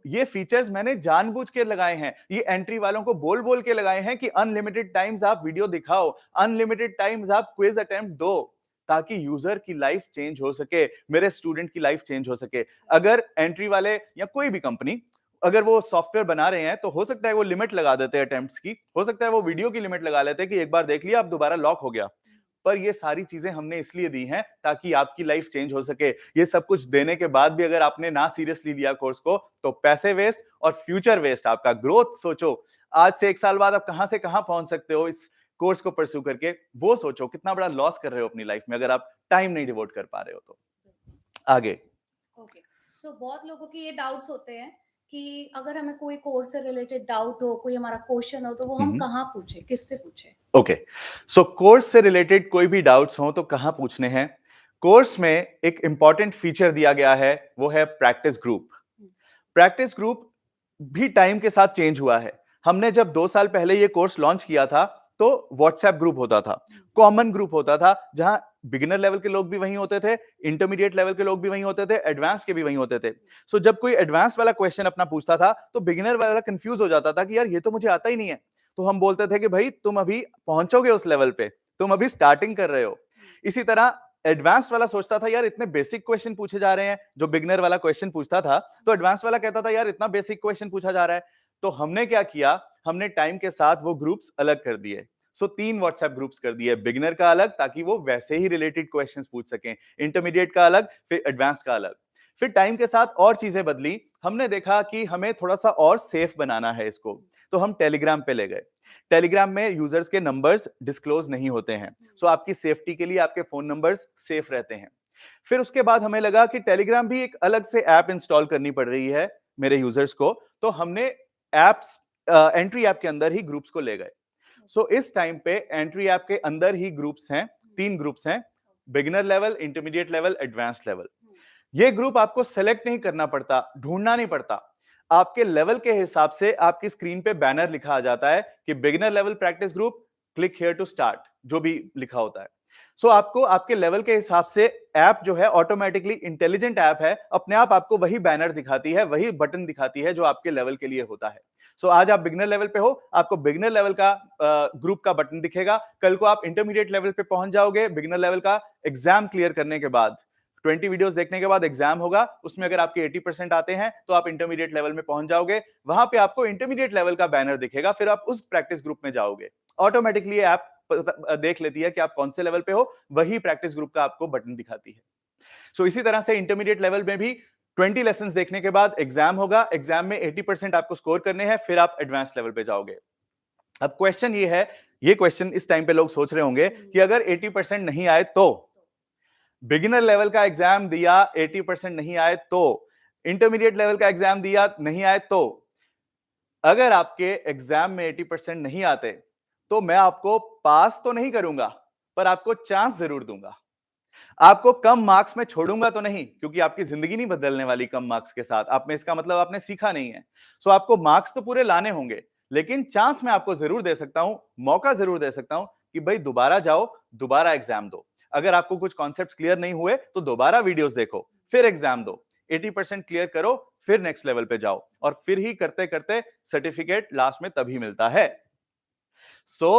ये फीचर्स मैंने जानबूझ के लगाए हैं, ये एंट्री वालों को बोल बोल के लगाए हैं कि अनलिमिटेड टाइम्स आप वीडियो दिखाओ, अनलिमिटेड टाइम्स आप क्विज अटेम्प्ट दो, ताकि यूजर की लाइफ चेंज हो सके, मेरे स्टूडेंट की लाइफ चेंज हो सके। अगर एंट्री वाले या कोई भी कंपनी अगर वो सॉफ्टवेयर बना रहे हैं, तो हो सकता है वो लिमिट लगा देते हैं अटेम्प्ट्स की, हो सकता है वो वीडियो की लिमिट लगा लेते हैं कि एक बार देख लिया अब दोबारा लॉक हो गया। पर ये सारी चीजें हमने इसलिए दी हैं ताकि आपकी लाइफ चेंज हो सके। ये सब कुछ देने के बाद भी अगर आपने ना सीरियसली लिया कोर्स को, तो पैसे वेस्ट और फ्यूचर वेस्ट। आपका ग्रोथ सोचो, आज से 1 साल बाद आप कहां से कहां पहुंच सकते हो इस कोर्स को परस्यू करके, वो सोचो कितना बड़ा लॉस कर रहे हो अपनी लाइफ में अगर आप टाइम नहीं डिवोट कर पा रहे हो तो। आगे ओके, बहुत लोगों की ये डाउट्स होते हैं कि अगर हमें कोई कोर्स से रिलेटेड डाउट हो, कोई हमारा क्वेश्चन हो, तो वो हम कहाँ पूछे, किससे पूछे? ओके, कोर्स से रिलेटेड कोई भी डाउट्स हो तो कहां पूछने हैं? कोर्स में एक इंपॉर्टेंट फीचर दिया गया है, वो है प्रैक्टिस ग्रुप। प्रैक्टिस ग्रुप भी टाइम के साथ चेंज हुआ है। हमने जब 2 साल पहले ये कोर्स लॉन्च किया था तो व्हाट्सएप ग्रुप होता था, कॉमन ग्रुप होता था, जहां बिगिनर लेवल के लोग भी वहीं होते थे, इंटरमीडिएट लेवल के लोग भी वहीं होते थे, एडवांस के भी वहीं होते थे। जब कोई एडवांस वाला क्वेश्चन अपना पूछता था तो बिगिनर वाला कंफ्यूज हो जाता था कि यार ये तो मुझे आता ही नहीं है। तो हम बोलते थे कि भाई तुम अभी पहुंचोगे उस लेवल पे, तुम अभी स्टार्टिंग कर रहे हो। इसी तरह एडवांस वाला सोचता था यार इतने बेसिक क्वेश्चन पूछे जा रहे हैं, जो बिगनर वाला क्वेश्चन पूछता था तो एडवांस वाला कहता था यार इतना बेसिक क्वेश्चन पूछा जा रहा है। तो हमने क्या किया, हमने टाइम के साथ वो ग्रुप्स अलग कर दिए। सो 3 व्हाट्सएप ग्रुप्स कर दिए, बिगिनर का अलग ताकि वो वैसे ही रिलेटेड क्वेश्चंस पूछ सकें, इंटरमीडिएट का अलग, फिर एडवांस का अलग। फिर टाइम के साथ और चीजें बदली, हमने देखा कि हमें थोड़ा सा और सेफ बनाना है इसको, तो हम टेलीग्राम पे ले गए। टेलीग्राम में यूजर्स के नंबर्स डिस्क्लोज नहीं होते हैं, सो आपकी सेफ्टी के लिए आपके फोन नंबर्स सेफ रहते हैं। फिर उसके बाद हमें लगा कि टेलीग्राम भी एक अलग से ऐप इंस्टॉल करनी पड़ रही है मेरे यूजर्स को, तो हमने एप्स एंट्री ऐप के अंदर ही ग्रुप्स को ले गए। सो इस टाइम पे एंट्री ऐप के अंदर ही ग्रुप्स हैं, 3 ग्रुप्स हैं, beginner level, intermediate level, advance level. ये ग्रुप आपको सेलेक्ट नहीं करना पड़ता, ढूंढना नहीं पड़ता, आपके लेवल के हिसाब से आपकी स्क्रीन पे बैनर लिखा आ जाता है कि beginner level practice group, click here to start, जो भी लिखा होता है। सो आपको आपके लेवल के हिसाब से ऐप जो है ऑटोमेटिकली इंटेलिजेंट ऐप है, अपने आप आपको वही बैनर दिखाती है, वही बटन दिखाती है जो आपके लेवल के लिए होता है। सो आज आप बिगिनर लेवल पे हो, आपको बिगिनर लेवल का ग्रुप का बटन दिखेगा। कल को आप इंटरमीडिएट लेवल पे पहुंच जाओगे, बिगिनर लेवल का एग्जाम क्लियर करने के बाद 20 वीडियोस देखने के बाद एग्जाम होगा, उसमें अगर आपके 80% आते हैं तो आप इंटरमीडिएट लेवल में पहुंच जाओगे। वहां पे आपको इंटरमीडिएट लेवल का बैनर दिखेगा, फिर आप उस प्रैक्टिस ग्रुप में जाओगे। ऑटोमेटिकली ऐप देख लेती है कि आप कौन से लेवल पे हो, वही प्रैक्टिस ग्रुप का आपको बटन दिखाती है। सो इसी तरह से इंटरमीडिएट लेवल में भी 20 लेसन देखने के बाद एग्जाम होगा, एग्जाम में 80% आपको स्कोर करने हैं, फिर आप एडवांस लेवल पे जाओगे। अब क्वेश्चन ये है, ये क्वेश्चन इस टाइम पे लोग सोच रहे होंगे कि अगर 80% नहीं आए तो, बिगिनर लेवल का एग्जाम दिया 80% नहीं आए तो, इंटरमीडिएट लेवल का एग्जाम दिया नहीं आए तो, अगर आपके एग्जाम में 80% नहीं आते तो मैं आपको पास तो नहीं करूंगा, पर आपको चांस जरूर दूंगा। आपको कम मार्क्स में छोड़ूंगा तो नहीं, क्योंकि आपकी जिंदगी नहीं बदलने वाली कम मार्क्स के साथ। आप में इसका मतलब आपने सीखा नहीं है। सो आपको मार्क्स तो पूरे लाने होंगे, लेकिन चांस मैं आपको जरूर दे सकता हूं, मौका जरूर दे सकता हूं कि भाई दोबारा जाओ, दोबारा एग्जाम दो। अगर आपको कुछ कॉन्सेप्ट्स क्लियर नहीं हुए तो दोबारा वीडियोस देखो, फिर एग्जाम दो, 80% क्लियर करो, फिर नेक्स्ट लेवल पे जाओ, और फिर ही करते करते सर्टिफिकेट लास्ट में तभी मिलता है। सो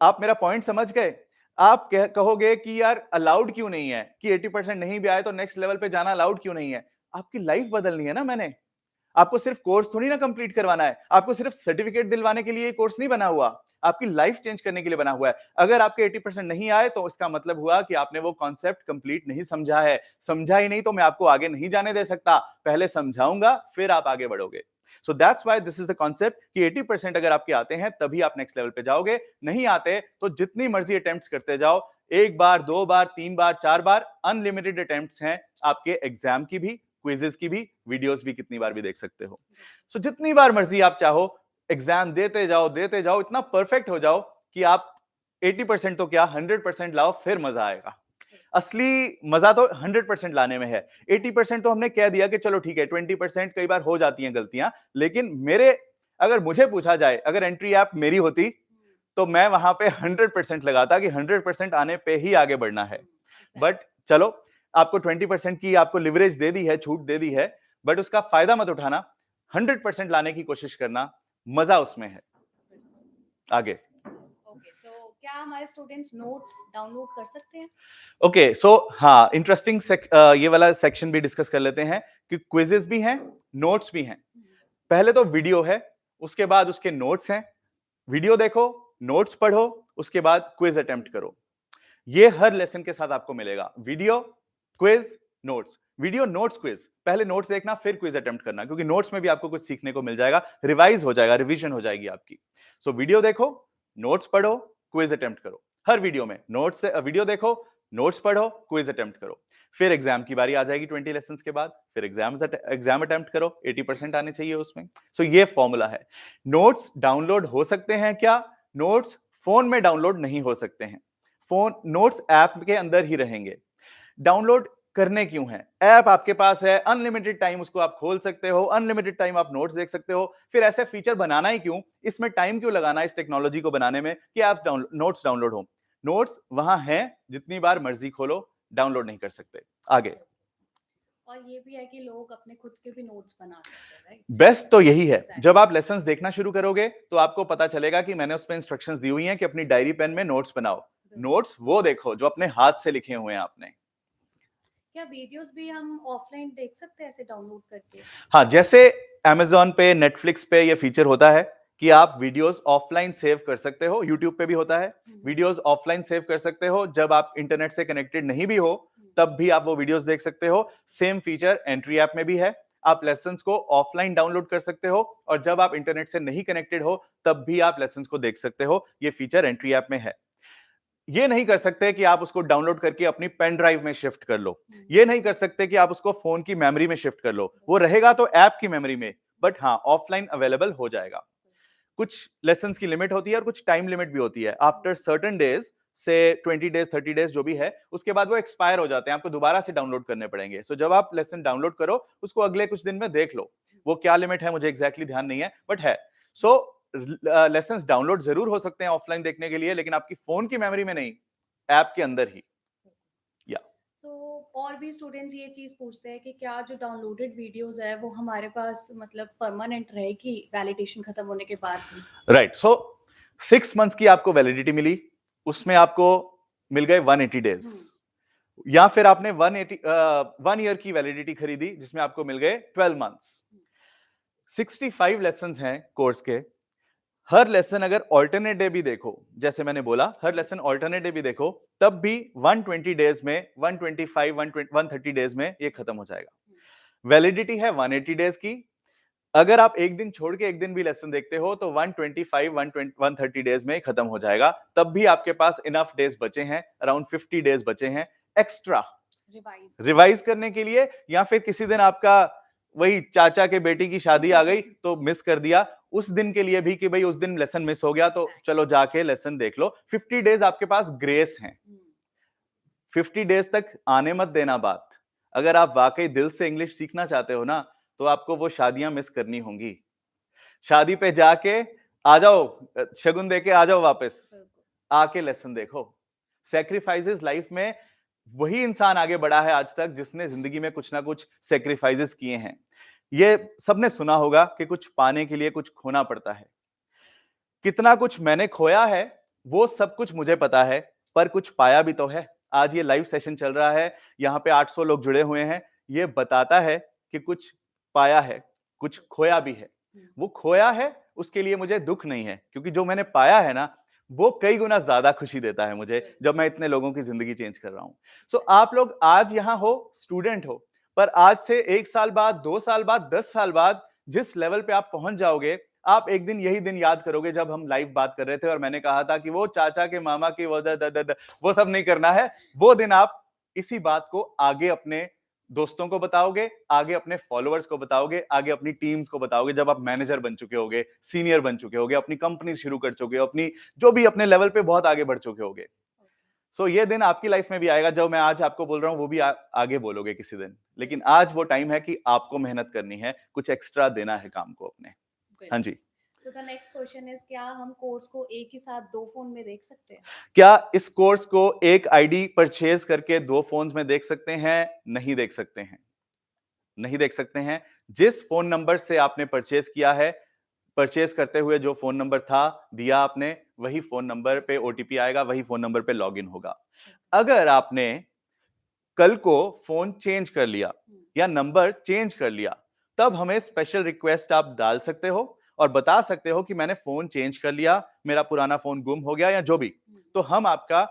आप मेरा पॉइंट समझ गए। आप कहोगे कि यार अलाउड क्यों नहीं है कि 80% नहीं भी आए तो नेक्स्ट लेवल पे जाना अलाउड क्यों नहीं है? आपकी लाइफ बदलनी है ना। मैंने आपको सिर्फ कोर्स थोड़ी ना कंप्लीट करवाना है, आपको सिर्फ सर्टिफिकेट दिलवाने के लिए कोर्स नहीं बना हुआ, आपकी लाइफ चेंज करने के लिए बना हुआ है। अगर आपके 80% नहीं आए तो इसका मतलब हुआ कि आपने वो कॉन्सेप्ट कंप्लीट नहीं समझा है। समझा ही नहीं तो मैं आपको आगे नहीं जाने दे सकता, पहले समझाऊंगा फिर आप आगे बढ़ोगे। So that's why this is the concept कि 80% अगर आपके आते हैं तभी आप नेक्स्ट लेवल पे जाओगे, नहीं आते तो जितनी मर्जी अटेम्प्ट्स करते जाओ, 1 बार 2 बार 3 बार 4 बार, अनलिमिटेड अटेम्प्ट्स हैं आपके एग्जाम की भी, क्विजेस की भी, वीडियोस भी कितनी बार भी देख सकते हो। सो जितनी बार मर्जी आप चाहो एग्जाम देते जाओ, इतना परफेक्ट हो जाओ कि आप 80% तो क्या 100% लाओ, फिर मजा आएगा। असली मजा तो 100% लाने में है। 80% तो हमने कह दिया कि चलो ठीक है, 20% कई बार हो जाती हैं गलतियां, लेकिन अगर मुझे पूछा जाए, अगर एंट्री ऐप मेरी होती तो मैं वहां पे 100% लगाता कि 100% आने पे ही आगे बढ़ना है। बट चलो, आपको 20% की आपको लिवरेज दे दी है, छूट दे दी है, बट उसका फायदा मत उठाना, 100% लाने की कोशिश करना, मजा उसमें है। आगे ओके, सो क्या हमारे स्टूडेंट्स नोट्स डाउनलोड कर सकते हैं? ओके, सो हाँ, इंटरेस्टिंग ये वाला सेक्शन भी डिस्कस कर लेते हैं कि क्विजेस भी हैं, नोट्स भी हैं। पहले तो वीडियो है, उसके बाद उसके नोट्स हैं। वीडियो देखो, नोट्स पढ़ो, उसके बाद क्विज अटेम्प्ट करो। ये हर लेसन के साथ आपको मिलेगा, video, quiz, notes, video, notes, quiz. पहले नोट्स देखना, फिर क्विज अटेम्प्ट करना, क्योंकि नोट्स में भी आपको कुछ सीखने को मिल जाएगा, रिवाइज हो जाएगा, रिवीजन हो जाएगी आपकी। सो वीडियो देखो, नोट्स पढ़ो, क्विज अटेम्प्ट करो। हर वीडियो में नोट्स से वीडियो देखो, नोट्स पढ़ो, क्विज अटेम्प्ट करो। फिर एग्जाम की बारी आ जाएगी 20 लेसन के बाद, फिर एग्जाम अटेम्प्ट करो, 80% आने चाहिए उसमें। सो ये फॉर्मूला है। नोट्स डाउनलोड हो सकते हैं क्या? नोट्स फोन में डाउनलोड नहीं हो सकते हैं, फोन नोट्स ऐप के अंदर ही रहेंगे। डाउनलोड करने क्यों है? ऐप आपके पास है, अनलिमिटेड टाइम उसको आप खोल सकते हो, अनलिमिटेड टाइम आप नोट्स देख सकते हो। फिर ऐसे फीचर बनाना ही क्यों, इसमें टाइम क्यों लगाना इस टेक्नोलॉजी को बनाने में कि ऐप्स नोट्स डाउनलोड हो? नोट्स वहां हैं, जितनी बार मर्जी खोलो, डाउनलोड नहीं कर सकते। आगे और ये भी है कि लोग अपने खुद के भी नोट्स बना सकते हैं, राइट? बेस्ट तो यही है, Exactly. जब आप लेसन्स देखना शुरू करोगे तो आपको पता चलेगा कि मैंने उसमें इंस्ट्रक्शंस दी हुई हैं कि अपनी डायरी पेन में नोट्स बनाओ। नोट्स वो देखो जो अपने हाथ से लिखे हुए हैं आपने। क्या वीडियोस भी हम ऑफलाइन देख सकते हैं ऐसे डाउनलोड करके? हाँ, जैसे Amazon पे, नेटफ्लिक्स पे ये फीचर होता है कि आप वीडियोस ऑफलाइन सेव कर सकते हो। यूट्यूब पे भी होता है, वीडियोस ऑफलाइन सेव कर सकते हो। जब आप इंटरनेट से कनेक्टेड नहीं भी हो तब भी आप वो वीडियोस देख सकते हो। सेम फीचर एंट्री ऐप में भी है। आप लेसन्स को ऑफलाइन डाउनलोड कर सकते हो और जब आप इंटरनेट से नहीं कनेक्टेड हो तब भी आप लेसन्स को देख सकते हो। ये फीचर एंट्री ऐप में है। ये नहीं कर सकते कि आप उसको डाउनलोड करके अपनी पेन ड्राइव में शिफ्ट कर लो। ये नहीं कर सकते कि आप उसको फोन की मेमोरी में शिफ्ट कर लो। वो रहेगा तो ऐप की मेमोरी में, बट हाँ, ऑफलाइन अवेलेबल हो जाएगा। कुछ लेसन्स की लिमिट होती है और कुछ टाइम लिमिट भी होती है। आफ्टर सर्टेन डेज से 20 डेज 30 डेज जो भी है, उसके बाद वो एक्सपायर हो जाते हैं, आपको दोबारा से डाउनलोड करने पड़ेंगे। सो जब आप लेसन डाउनलोड करो उसको अगले कुछ दिन में देख लो। वो क्या लिमिट है मुझे एग्जैक्टली ध्यान नहीं है, बट है। सो लेसन्स डाउनलोड जरूर हो सकते हैं ऑफलाइन देखने के लिए, लेकिन आपकी फोन की मेमोरी में नहीं, ऐप के अंदर ही। या सो और भी स्टूडेंट्स ये चीज पूछते हैं कि क्या जो डाउनलोडेड वीडियोस है वो हमारे पास मतलब परमानेंट रहेगी वैलिडेशन खत्म होने के बाद भी? राइट, सो 6 मंथ्स की आपको वैलिडिटी मिली, उसमें आपको मिल गए 180 डेज, या फिर आपने 1 ईयर की वैलिडिटी खरीदी जिसमें आपको मिल गए 12 मंथ्स। 65 लेसन्स हैं कोर्स के। हर लेसन अगर ऑल्टरनेट डे भी देखो, जैसे मैंने बोला हर लेसन ऑल्टरनेट डे भी देखो, तब भी 120 डेज में, 125 130 डेज में ये खत्म हो जाएगा। वैलिडिटी है 180 डेज की। अगर आप एक दिन छोड़ के एक दिन भी लेसन देखते हो तो 125 130 डेज में खत्म हो जाएगा। तब भी आपके पास इनफ डेज बचे हैं, अराउंड 50 डेज बचे हैं एक्स्ट्रा रिवाइज करने के लिए। या फिर किसी दिन आपका वही चाचा के बेटी की शादी आ गई तो मिस कर दिया, उस दिन के लिए भी कि भाई उस दिन लेसन मिस हो गया तो चलो जाके लेसन देख लो। 50 डेज आपके पास ग्रेस हैं। 50 डेज तक आने मत देना बात। अगर आप वाकई दिल से इंग्लिश सीखना चाहते हो ना, तो आपको वो शादियां मिस करनी होंगी। शादी पे जाके आ जाओ, शगुन देके आ जाओ वापस, आके लेसन देखो। सैक्रिफाइसेस लाइफ में वही इंसान आगे बढ़ा है आज तक जिसने जिंदगी में कुछ ना कुछ सैक्रिफाइसेस किए हैं। ये सबने सुना होगा कि कुछ पाने के लिए कुछ खोना पड़ता है। कितना कुछ मैंने खोया है वो सब कुछ मुझे पता है, पर कुछ पाया भी तो है। आज ये लाइव सेशन चल रहा है, यहाँ पे 800 लोग जुड़े हुए हैं। ये बताता है कि कुछ पाया है, कुछ खोया भी है। वो खोया है उसके लिए मुझे दुख नहीं है, क्योंकि जो मैंने पाया है ना, वो कई गुना ज्यादा खुशी देता है मुझे जब मैं इतने लोगों की जिंदगी चेंज कर रहा हूं। सो आप लोग आज यहाँ हो, स्टूडेंट हो, पर आज से 1 साल बाद, 2 साल बाद, 10 साल बाद जिस लेवल पे आप पहुंच जाओगे, आप एक दिन यही दिन याद करोगे जब हम लाइव बात कर रहे थे और मैंने कहा था कि वो चाचा के मामा की वो सब नहीं करना है। वो दिन आप इसी बात को आगे अपने दोस्तों को बताओगे, आगे अपने फॉलोअर्स को बताओगे, आगे अपनी टीम्स को बताओगे, जब आप मैनेजर बन चुके होगे, सीनियर बन चुके होगे, अपनी कंपनी शुरू कर चुके हो, अपनी जो भी अपने लेवल पे बहुत आगे बढ़ चुके होगे। सो ये दिन आपकी लाइफ में भी आएगा। जो मैं आज आपको बोल रहा हूं वो भी आगे बोलोगे किसी दिन, लेकिन आज वो टाइम है कि आपको मेहनत करनी है, कुछ एक्स्ट्रा देना है काम को अपने। हाँ जी। So the next question is, क्या हम कोर्स को एक ही साथ 2 फोन में देख सकते हैं? क्या इस कोर्स को एक आईडी परचेज करके 2 फोन्स में देख सकते हैं? नहीं देख सकते हैं, नहीं देख सकते हैं। जिस फोन नंबर से आपने परचेज किया है, परचेज करते हुए जो फोन नंबर था दिया आपने, वही फोन नंबर पे ओटीपी आएगा, वही फोन नंबर पे लॉगिन होगा। अगर आपने कल को फोन चेंज कर लिया या नंबर चेंज कर लिया, तब हमें स्पेशल रिक्वेस्ट आप डाल सकते हो और बता सकते हो कि मैंने फोन चेंज कर लिया, मेरा पुराना फोन गुम हो गया या जो भी, तो हम आपका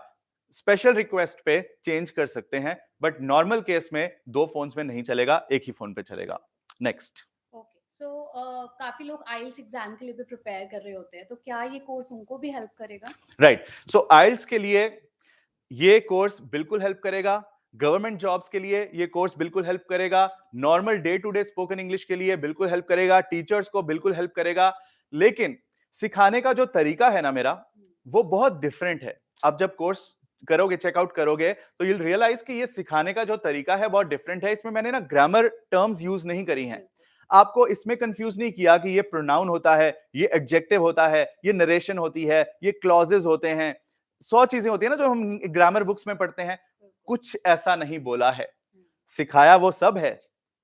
स्पेशल रिक्वेस्ट पे चेंज कर सकते हैं। बट नॉर्मल केस में 2 फोन्स में नहीं चलेगा, एक ही फोन पे चलेगा। नेक्स्ट। ओके, सो काफी लोग आइल्स एग्जाम के लिए भी प्रिपेयर कर रहे होते हैं, तो क्या ये कोर्स उनको भी हेल्प करेगा? राइट, सो आइल्स के लिए ये कोर्स बिल्कुल हेल्प करेगा। गवर्नमेंट जॉब्स के लिए ये कोर्स बिल्कुल हेल्प करेगा। Normal day to day spoken English के लिए बिल्कुल हेल्प करेगा। टीचर्स को बिल्कुल हेल्प करेगा। लेकिन सिखाने का जो तरीका है ना मेरा, वो बहुत डिफरेंट है। आप जब कोर्स करोगे, चेकआउट करोगे, तो you'll रियलाइज कि ये सिखाने का जो तरीका है बहुत डिफरेंट है। इसमें मैंने ना ग्रामर टर्म्स यूज नहीं करी हैं। आपको इसमें कंफ्यूज नहीं किया कि ये प्रोनाउन होता है, ये एडजेक्टिव होता है, ये नरेशन होती है, ये क्लॉजेस होते हैं। 100 चीजें होती है ना जो हम ग्रामर बुक्स में पढ़ते हैं, कुछ ऐसा नहीं बोला है। सिखाया वो सब है,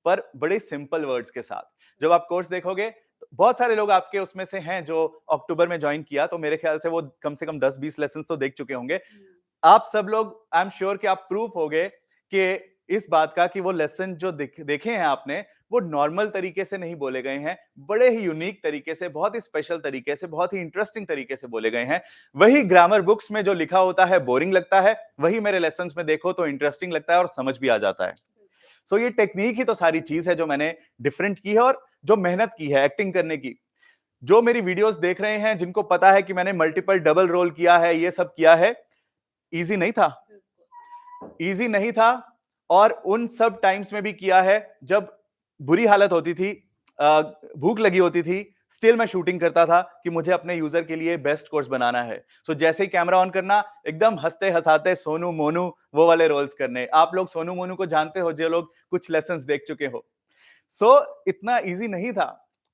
पर बड़े सिंपल वर्ड्स के साथ। जब आप कोर्स देखोगे तो बहुत सारे लोग आपके उसमें से हैं जो अक्टूबर में ज्वाइन किया, तो मेरे ख्याल से वो कम से कम 10-20 लेसन तो देख चुके होंगे। आप सब लोग, आई एम श्योर कि आप प्रूफ होगे कि इस बात का कि वो लेसन जो देखे हैं आपने, वो नॉर्मल तरीके से नहीं बोले गए हैं, बड़े ही यूनिक तरीके से, बहुत ही स्पेशल तरीके से, बहुत ही इंटरेस्टिंग तरीके से बोले गए हैं। वही ग्रामर बुक्स में जो लिखा होता है बोरिंग लगता है, वही मेरे लेसन्स में देखो तो इंटरेस्टिंग लगता है और समझ भी आ जाता है। सो ये टेक्निक ही तो सारी चीज है जो मैंने डिफरेंट की है और जो मेहनत की है एक्टिंग करने की। जो मेरी वीडियोस देख रहे हैं, जिनको पता है कि मैंने मल्टीपल डबल रोल किया है, ये सब किया है, इजी नहीं था, इजी नहीं था। और उन सब टाइम्स में भी किया है जब बुरी हालत होती थी, भूख लगी होती थी, स्टिल मैं शूटिंग करता था कि मुझे अपने यूजर के लिए बेस्ट कोर्स बनाना है। सो जैसे ही कैमरा ऑन करना, एकदम हंसते हंसाते सोनू मोनू वो वाले रोल्स करने। आप लोग सोनू मोनू को जानते हो, जो लोग कुछ लेसन्स देख चुके हो। सो इतना इजी नहीं था,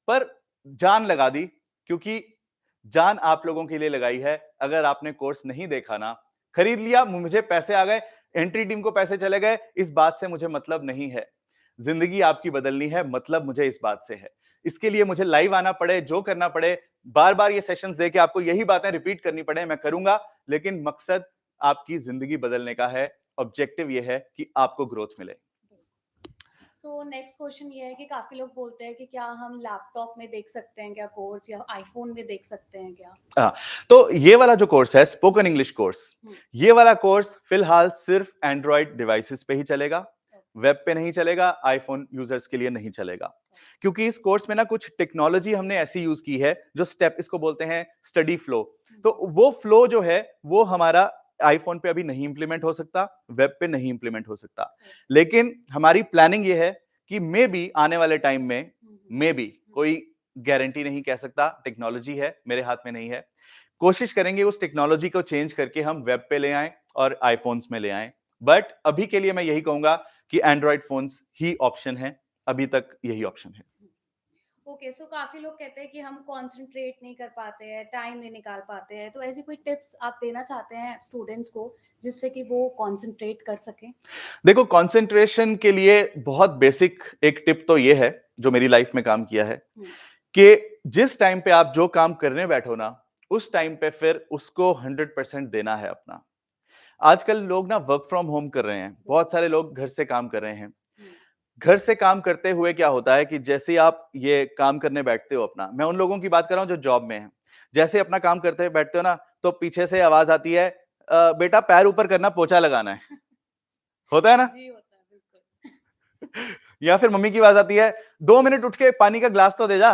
पर जान लगा दी, क्योंकि जान आप लोगों के लिए लगाई है। अगर आपने कोर्स नहीं देखा ना, खरीद लिया, मुझे पैसे आ गए, एंट्री टीम को पैसे चले गए, इस बात से मुझे मतलब नहीं है। जिंदगी आपकी बदलनी है, मतलब मुझे इस बात से है। इसके लिए मुझे लाइव आना पड़े, जो करना पड़े, बार बार ये सेशंस देके आपको यही बातें रिपीट करनी पड़े, मैं करूंगा। लेकिन मकसद आपकी जिंदगी बदलने का है, ऑब्जेक्टिव ये है कि आपको ग्रोथ मिले। सो नेक्स्ट क्वेश्चन ये है कि काफी लोग बोलते हैं कि क्या हम लैपटॉप में देख सकते हैं क्या कोर्स, या आईफोन में देख सकते हैं क्या? तो ये वाला जो कोर्स है, स्पोकन इंग्लिश कोर्स, ये वाला कोर्स फिलहाल सिर्फ एंड्रॉइड डिवाइसेस पे ही चलेगा, वेब पे नहीं चलेगा, आईफोन यूजर्स के लिए नहीं चलेगा। क्योंकि इस कोर्स में ना कुछ टेक्नोलॉजी हमने ऐसी यूज की है, जो स्टेप, इसको बोलते हैं स्टडी फ्लो। तो वो फ्लो जो है, वो हमारा आईफोन पे अभी नहीं इंप्लीमेंट हो सकता, वेब पे नहीं इंप्लीमेंट हो सकता। लेकिन हमारी प्लानिंग ये है कि मे बी आने वाले टाइम में, मे बी, कोई गारंटी नहीं कह सकता, टेक्नोलॉजी है, मेरे हाथ में नहीं है, कोशिश करेंगे उस टेक्नोलॉजी को चेंज करके हम वेब पे ले आएं और आईफोन्स में ले आएं। बट अभी के लिए मैं यही कहूंगा कि एंड्रॉइड फोन्स ही ऑप्शन है, अभी तक यही ऑप्शन है। ओके, सो काफी लोग कहते हैं कि हम कंसंट्रेट नहीं कर पाते हैं, टाइम नहीं निकाल पाते हैं, तो ऐसी कोई टिप्स आप देना चाहते हैं स्टूडेंट्स को जिससे कि वो कंसंट्रेट कर सकें? देखो, कंसंट्रेशन के लिए बहुत बेसिक एक टिप तो ये है, जो मेरी लाइफ में काम किया है, कि जिस टाइम पे आप जो काम करने बैठो ना, उस टाइम पे फिर उसको 100% देना है अपना। आजकल लोग ना वर्क फ्रॉम होम कर रहे हैं, बहुत सारे लोग घर से काम कर रहे हैं। घर से काम करते हुए क्या होता है कि जैसे ही आप ये काम करने बैठते हो अपना, मैं उन लोगों की बात कर रहा हूं जो जॉब में हैं, जैसे अपना काम करते हुए बैठते हो ना, तो पीछे से आवाज आती है, बेटा पैर ऊपर करना, पोछा लगाना है। होता है ना? जी, होता है, बिल्कुल। या फिर मम्मी की आवाज आती है, 2 मिनट उठ के पानी का ग्लास तो दे जा।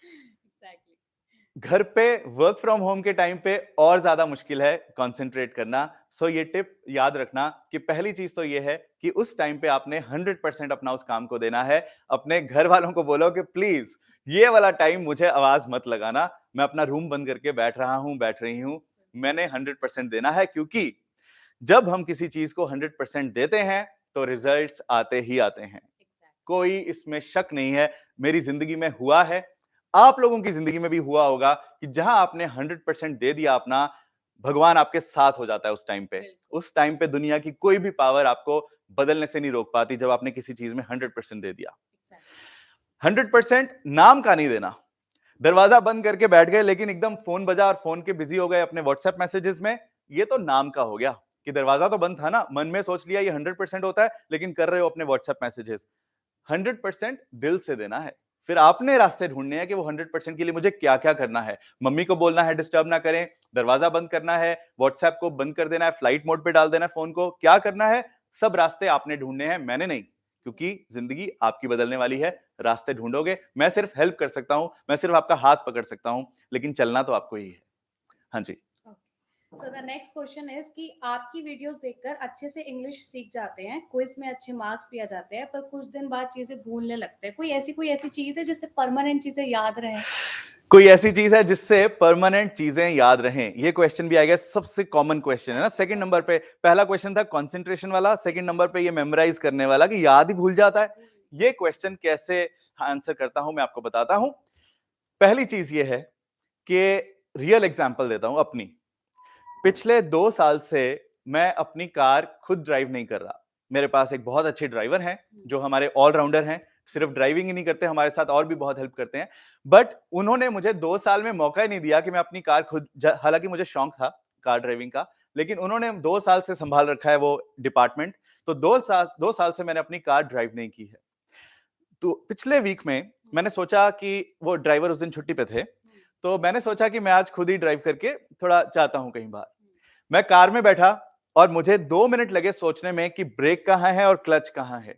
एग्जैक्टली। घर पे वर्क फ्रॉम होम के टाइम पे और ज्यादा मुश्किल है कंसंट्रेट करना। सो ये टिप याद रखना कि पहली चीज तो ये है कि उस टाइम पे आपने 100% अपना उस काम को देना है। अपने घर वालों को बोलो कि प्लीज ये वाला टाइम मुझे आवाज मत लगाना, मैं अपना रूम बंद करके बैठ रहा हूं, बैठ रही हूं, मैंने 100% देना है। क्योंकि जब हम किसी चीज को 100% देते हैं तो रिजल्ट्स आते ही आते हैं, कोई इसमें शक नहीं है। मेरी जिंदगी में हुआ है, आप लोगों की जिंदगी में भी हुआ होगा कि जहां आपने 100% दे दिया अपना, भगवान आपके साथ हो जाता है उस टाइम पे। उस टाइम पे दुनिया की कोई भी पावर आपको बदलने से नहीं रोक पाती, जब आपने किसी चीज में 100% दे दिया। 100% नाम का नहीं देना। दरवाजा बंद करके बैठ गए, लेकिन एकदम फोन बजा और फोन के बिजी हो गए अपने व्हाट्सएप मैसेजेस में, ये तो नाम का हो गया कि दरवाजा तो बंद था ना, मन में सोच लिया ये 100% होता है, लेकिन कर रहे हो अपने व्हाट्सएप मैसेजेस। 100% दिल से देना है। फिर आपने रास्ते ढूंढने हैं कि वो 100% के लिए मुझे क्या क्या करना है। मम्मी को बोलना है डिस्टर्ब ना करें, दरवाजा बंद करना है, व्हाट्सएप को बंद कर देना है, फ्लाइट मोड पे डाल देना है फोन को, क्या करना है, सब रास्ते आपने ढूंढने हैं, मैंने नहीं। क्योंकि जिंदगी आपकी बदलने वाली है, रास्ते ढूंढोगे, मैं सिर्फ हेल्प कर सकता हूं, मैं सिर्फ आपका हाथ पकड़ सकता हूं, लेकिन चलना तो आपको ही है। हाँ जी। So the next question is कि आपकी वीडियोस देखकर अच्छे से इंग्लिश सीख जाते हैं, क्विज में अच्छे मार्क्स भी आ जाते हैं, पर कुछ दिन बाद चीजें भूलने लगते हैं। कोई ऐसी चीज है जिससे परमानेंट चीजें याद रहे? कोई ऐसी चीज है जिससे परमानेंट चीजें याद रहें? ये क्वेश्चन भी आएगा, सबसे कॉमन क्वेश्चन है ना। सेकंड नंबर पे, पहला क्वेश्चन था कंसंट्रेशन वाला, सेकंड नंबर पे ये मेमोराइज करने वाला कि याद ही भूल जाता है। ये क्वेश्चन कैसे आंसर करता हूं, मैं आपको बताता हूं। पहली चीज ये है कि रियल एग्जांपल देता हूं अपनी। पिछले 2 साल से मैं अपनी कार खुद ड्राइव नहीं कर रहा, मेरे पास एक बहुत अच्छे ड्राइवर हैं जो हमारे ऑलराउंडर हैं, सिर्फ ड्राइविंग ही नहीं करते, हमारे साथ और भी बहुत हेल्प करते हैं। बट उन्होंने मुझे 2 साल में मौका ही नहीं दिया कि मैं अपनी कार खुद, हालांकि मुझे शौक था कार ड्राइविंग का, लेकिन उन्होंने 2 साल से संभाल रखा है वो डिपार्टमेंट। तो 2 साल से मैंने अपनी कार ड्राइव नहीं की है। तो पिछले वीक में मैंने सोचा कि वो ड्राइवर उस दिन छुट्टी पे थे, तो मैंने सोचा कि मैं आज खुद ही ड्राइव करके थोड़ा जाता हूं कहीं बाहर। मैं कार में बैठा और मुझे 2 मिनट लगे सोचने में कि ब्रेक कहां है और क्लच कहां है।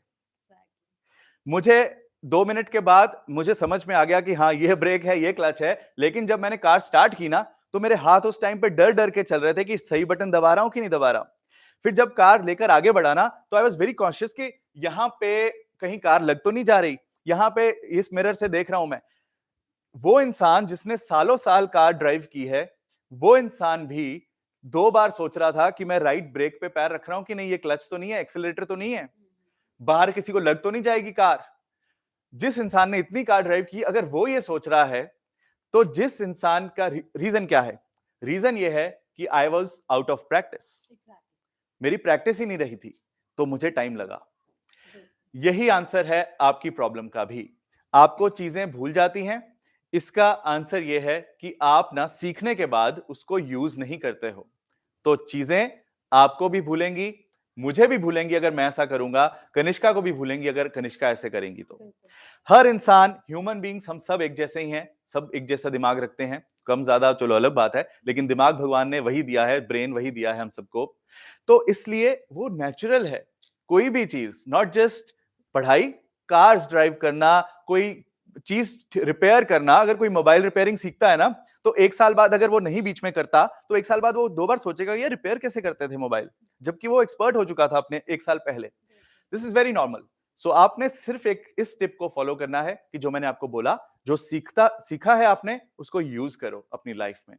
मुझे 2 मिनट के बाद मुझे समझ में आ गया कि हाँ, ये ब्रेक है, ये क्लच है। लेकिन जब मैंने कार स्टार्ट की ना, तो मेरे हाथ उस टाइम पे डर डर के चल रहे थे कि सही बटन दबा रहा हूं कि नहीं दबा रहा। फिर जब कार लेकर आगे बढ़ा ना, तो आई वॉज वेरी कॉन्शियस कि यहाँ पे कहीं कार लग तो नहीं जा रही। यहाँ पे इस मिरर से देख रहा हूं मैं। वो इंसान जिसने सालों साल कार ड्राइव की है, वो इंसान भी 2 बार सोच रहा था कि मैं राइट ब्रेक पे पैर रख रहा हूं कि नहीं, ये क्लच तो नहीं है, एक्सीलरेटर तो नहीं है, बाहर किसी को लग तो नहीं जाएगी कार। जिस इंसान ने इतनी कार ड्राइव की, अगर वो ये सोच रहा है, तो जिस इंसान का रीजन क्या है? रीजन ये है कि I was out of practice. मेरी प्रैक्टिस ही नहीं रही थी, तो मुझे टाइम लगा। यही आंसर है आपकी प्रॉब्लम का भी। आपको चीजें भूल जाती हैं। इसका आंसर यह है कि आप ना सीखने के बाद उसको यूज नहीं करते हो, तो चीजें आपको भी भूलेंगी, मुझे भी भूलेंगी अगर मैं ऐसा करूंगा, कनिष्का को भी भूलेंगी अगर कनिष्का ऐसे करेंगी। तो हर इंसान, ह्यूमन बींग्स, हम सब एक जैसे ही हैं, सब एक जैसा दिमाग रखते हैं, कम ज्यादा चलो अलग बात है, लेकिन दिमाग भगवान ने वही दिया है, ब्रेन वही दिया है हम सबको। तो इसलिए वो नेचुरल है। कोई भी चीज, नॉट जस्ट पढ़ाई, कार्स ड्राइव करना, कोई चीज रिपेयर करना, अगर कोई मोबाइल रिपेयरिंग सीखता है ना, तो 1 साल बाद अगर वो नहीं बीच में करता, तो 1 साल बाद वो 2 बार सोचेगा ये रिपेयर कैसे करते थे मोबाइल, जबकि वो एक्सपर्ट हो चुका था अपने 1 साल पहले। This is very normal. So आपने सिर्फ एक इस टिप को फॉलो करना है कि जो मैंने आपको बोला, जो सीखा है आपने, उसको यूज करो अपनी लाइफ में।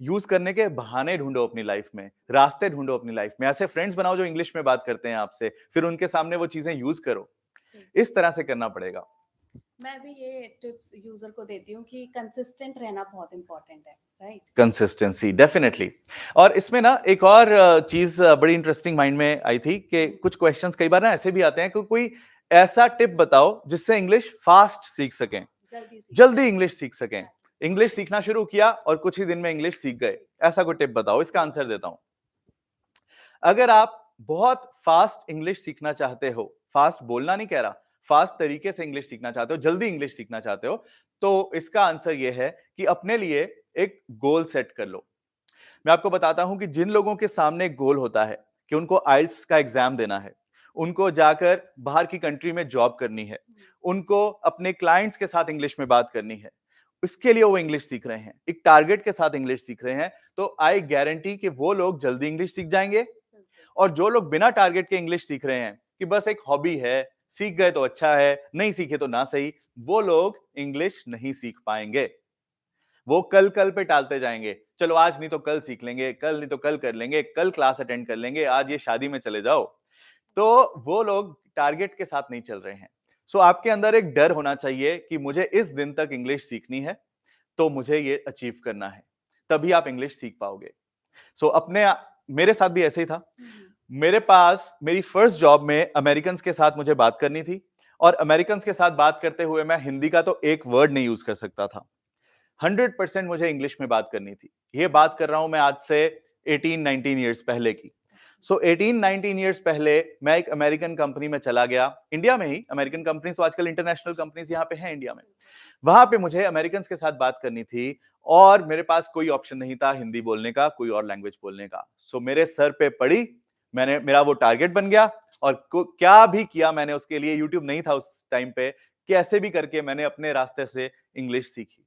यूज करने के बहाने ढूंढो अपनी लाइफ में, रास्ते ढूंढो अपनी लाइफ में, ऐसे फ्रेंड्स बनाओ जो इंग्लिश में बात करते हैं आपसे, फिर उनके सामने वो चीजें यूज करो। इस तरह से करना पड़ेगा। मैं भी ये टिप्स यूजर को देती हूँ कि कंसिस्टेंट रहना बहुत इंपॉर्टेंट है, राइट? Consistency definitely. और इसमें ना एक और चीज बड़ी इंटरेस्टिंग माइंड में आई थी कि कुछ क्वेश्चंस कई बार ना ऐसे भी आते हैं कि कोई ऐसा टिप बताओ जिससे इंग्लिश फास्ट सीख सकें, जल्दी इंग्लिश सीख सकें। इंग्लिश सीखना शुरू किया और कुछ ही दिन में इंग्लिश सीख गए, ऐसा कोई टिप बताओ। इसका आंसर देता हूं। अगर आप बहुत फास्ट इंग्लिश सीखना चाहते हो, फास्ट बोलना नहीं कह रहा, फास्ट तरीके से इंग्लिश सीखना चाहते हो, जल्दी इंग्लिश सीखना चाहते हो, तो इसका आंसर यह है कि अपने लिए एक गोल सेट कर लो। मैं आपको बताता हूं कि जिन लोगों के सामने एक गोल होता है कि उनको आइल्स का एग्जाम देना है, उनको जाकर बाहर की कंट्री में जॉब करनी है, उनको अपने क्लाइंट्स के साथ इंग्लिश में बात करनी है, उसके लिए वो इंग्लिश सीख रहे हैं, एक टारगेट के साथ इंग्लिश सीख रहे हैं, तो आई गारंटी कि वो लोग जल्दी इंग्लिश सीख जाएंगे। और जो लोग बिना टारगेट के इंग्लिश सीख रहे हैं कि बस एक हॉबी है, सीख गए तो अच्छा है, नहीं सीखे तो ना सही, वो लोग इंग्लिश नहीं सीख पाएंगे। वो कल कल पे टालते जाएंगे, चलो आज नहीं तो कल सीख लेंगे, कल नहीं तो कल कर लेंगे, कल क्लास अटेंड कर लेंगे, आज ये शादी में चले जाओ। तो वो लोग टारगेट के साथ नहीं चल रहे हैं। सो आपके अंदर एक डर होना चाहिए कि मुझे इस दिन तक इंग्लिश सीखनी है, तो मुझे ये अचीव करना है, तभी आप इंग्लिश सीख पाओगे। सो मेरे साथ भी ऐसे ही था। मेरे पास मेरी फर्स्ट जॉब में अमेरिकन के साथ मुझे बात करनी थी, और अमेरिकन के साथ बात करते हुए मैं हिंदी का तो एक वर्ड नहीं यूज कर सकता था। 100% मुझे इंग्लिश में बात करनी थी। ये बात कर रहा हूं मैं आज से 18-19 ईयर्स पहले की। सो 18-19 ईयर्स पहले मैं एक अमेरिकन कंपनी में चला गया, इंडिया में ही। अमेरिकन कंपनीज तो आजकल इंटरनेशनल कंपनीज यहाँ पे हैं इंडिया में। वहां पे मुझे अमेरिकन के साथ बात करनी थी, और मेरे पास कोई ऑप्शन नहीं था हिंदी बोलने का, कोई और लैंग्वेज बोलने का। सो मेरे सर पे पड़ी, मेरा वो टारगेट बन गया, और क्या भी किया मैंने उसके लिए। यूट्यूब नहीं था उस टाइम पे, कैसे भी करके मैंने अपने रास्ते से इंग्लिश सीखी।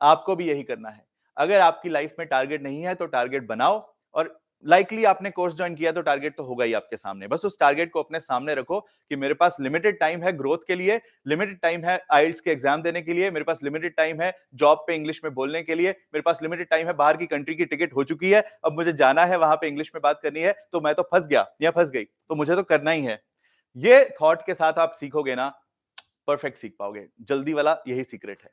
आपको भी यही करना है। अगर आपकी लाइफ में टारगेट नहीं है तो टारगेट बनाओ, और लाइकली आपने कोर्स ज्वाइन किया तो टारगेट तो होगा ही आपके सामने। बस उस टारगेट को अपने सामने रखो कि मेरे पास लिमिटेड टाइम है ग्रोथ के लिए, लिमिटेड टाइम है आइल्स के एग्जाम देने के लिए, मेरे पास लिमिटेड टाइम है जॉब पे इंग्लिश में बोलने के लिए, मेरे पास लिमिटेड टाइम है, बाहर की कंट्री की टिकट हो चुकी है, अब मुझे जाना है वहां पे इंग्लिश में बात करनी है, तो मैं तो फंस गया या फंस गई, तो मुझे तो करना ही है। ये थॉट के साथ आप सीखोगे ना, परफेक्ट सीख पाओगे। जल्दी वाला यही सीक्रेट है।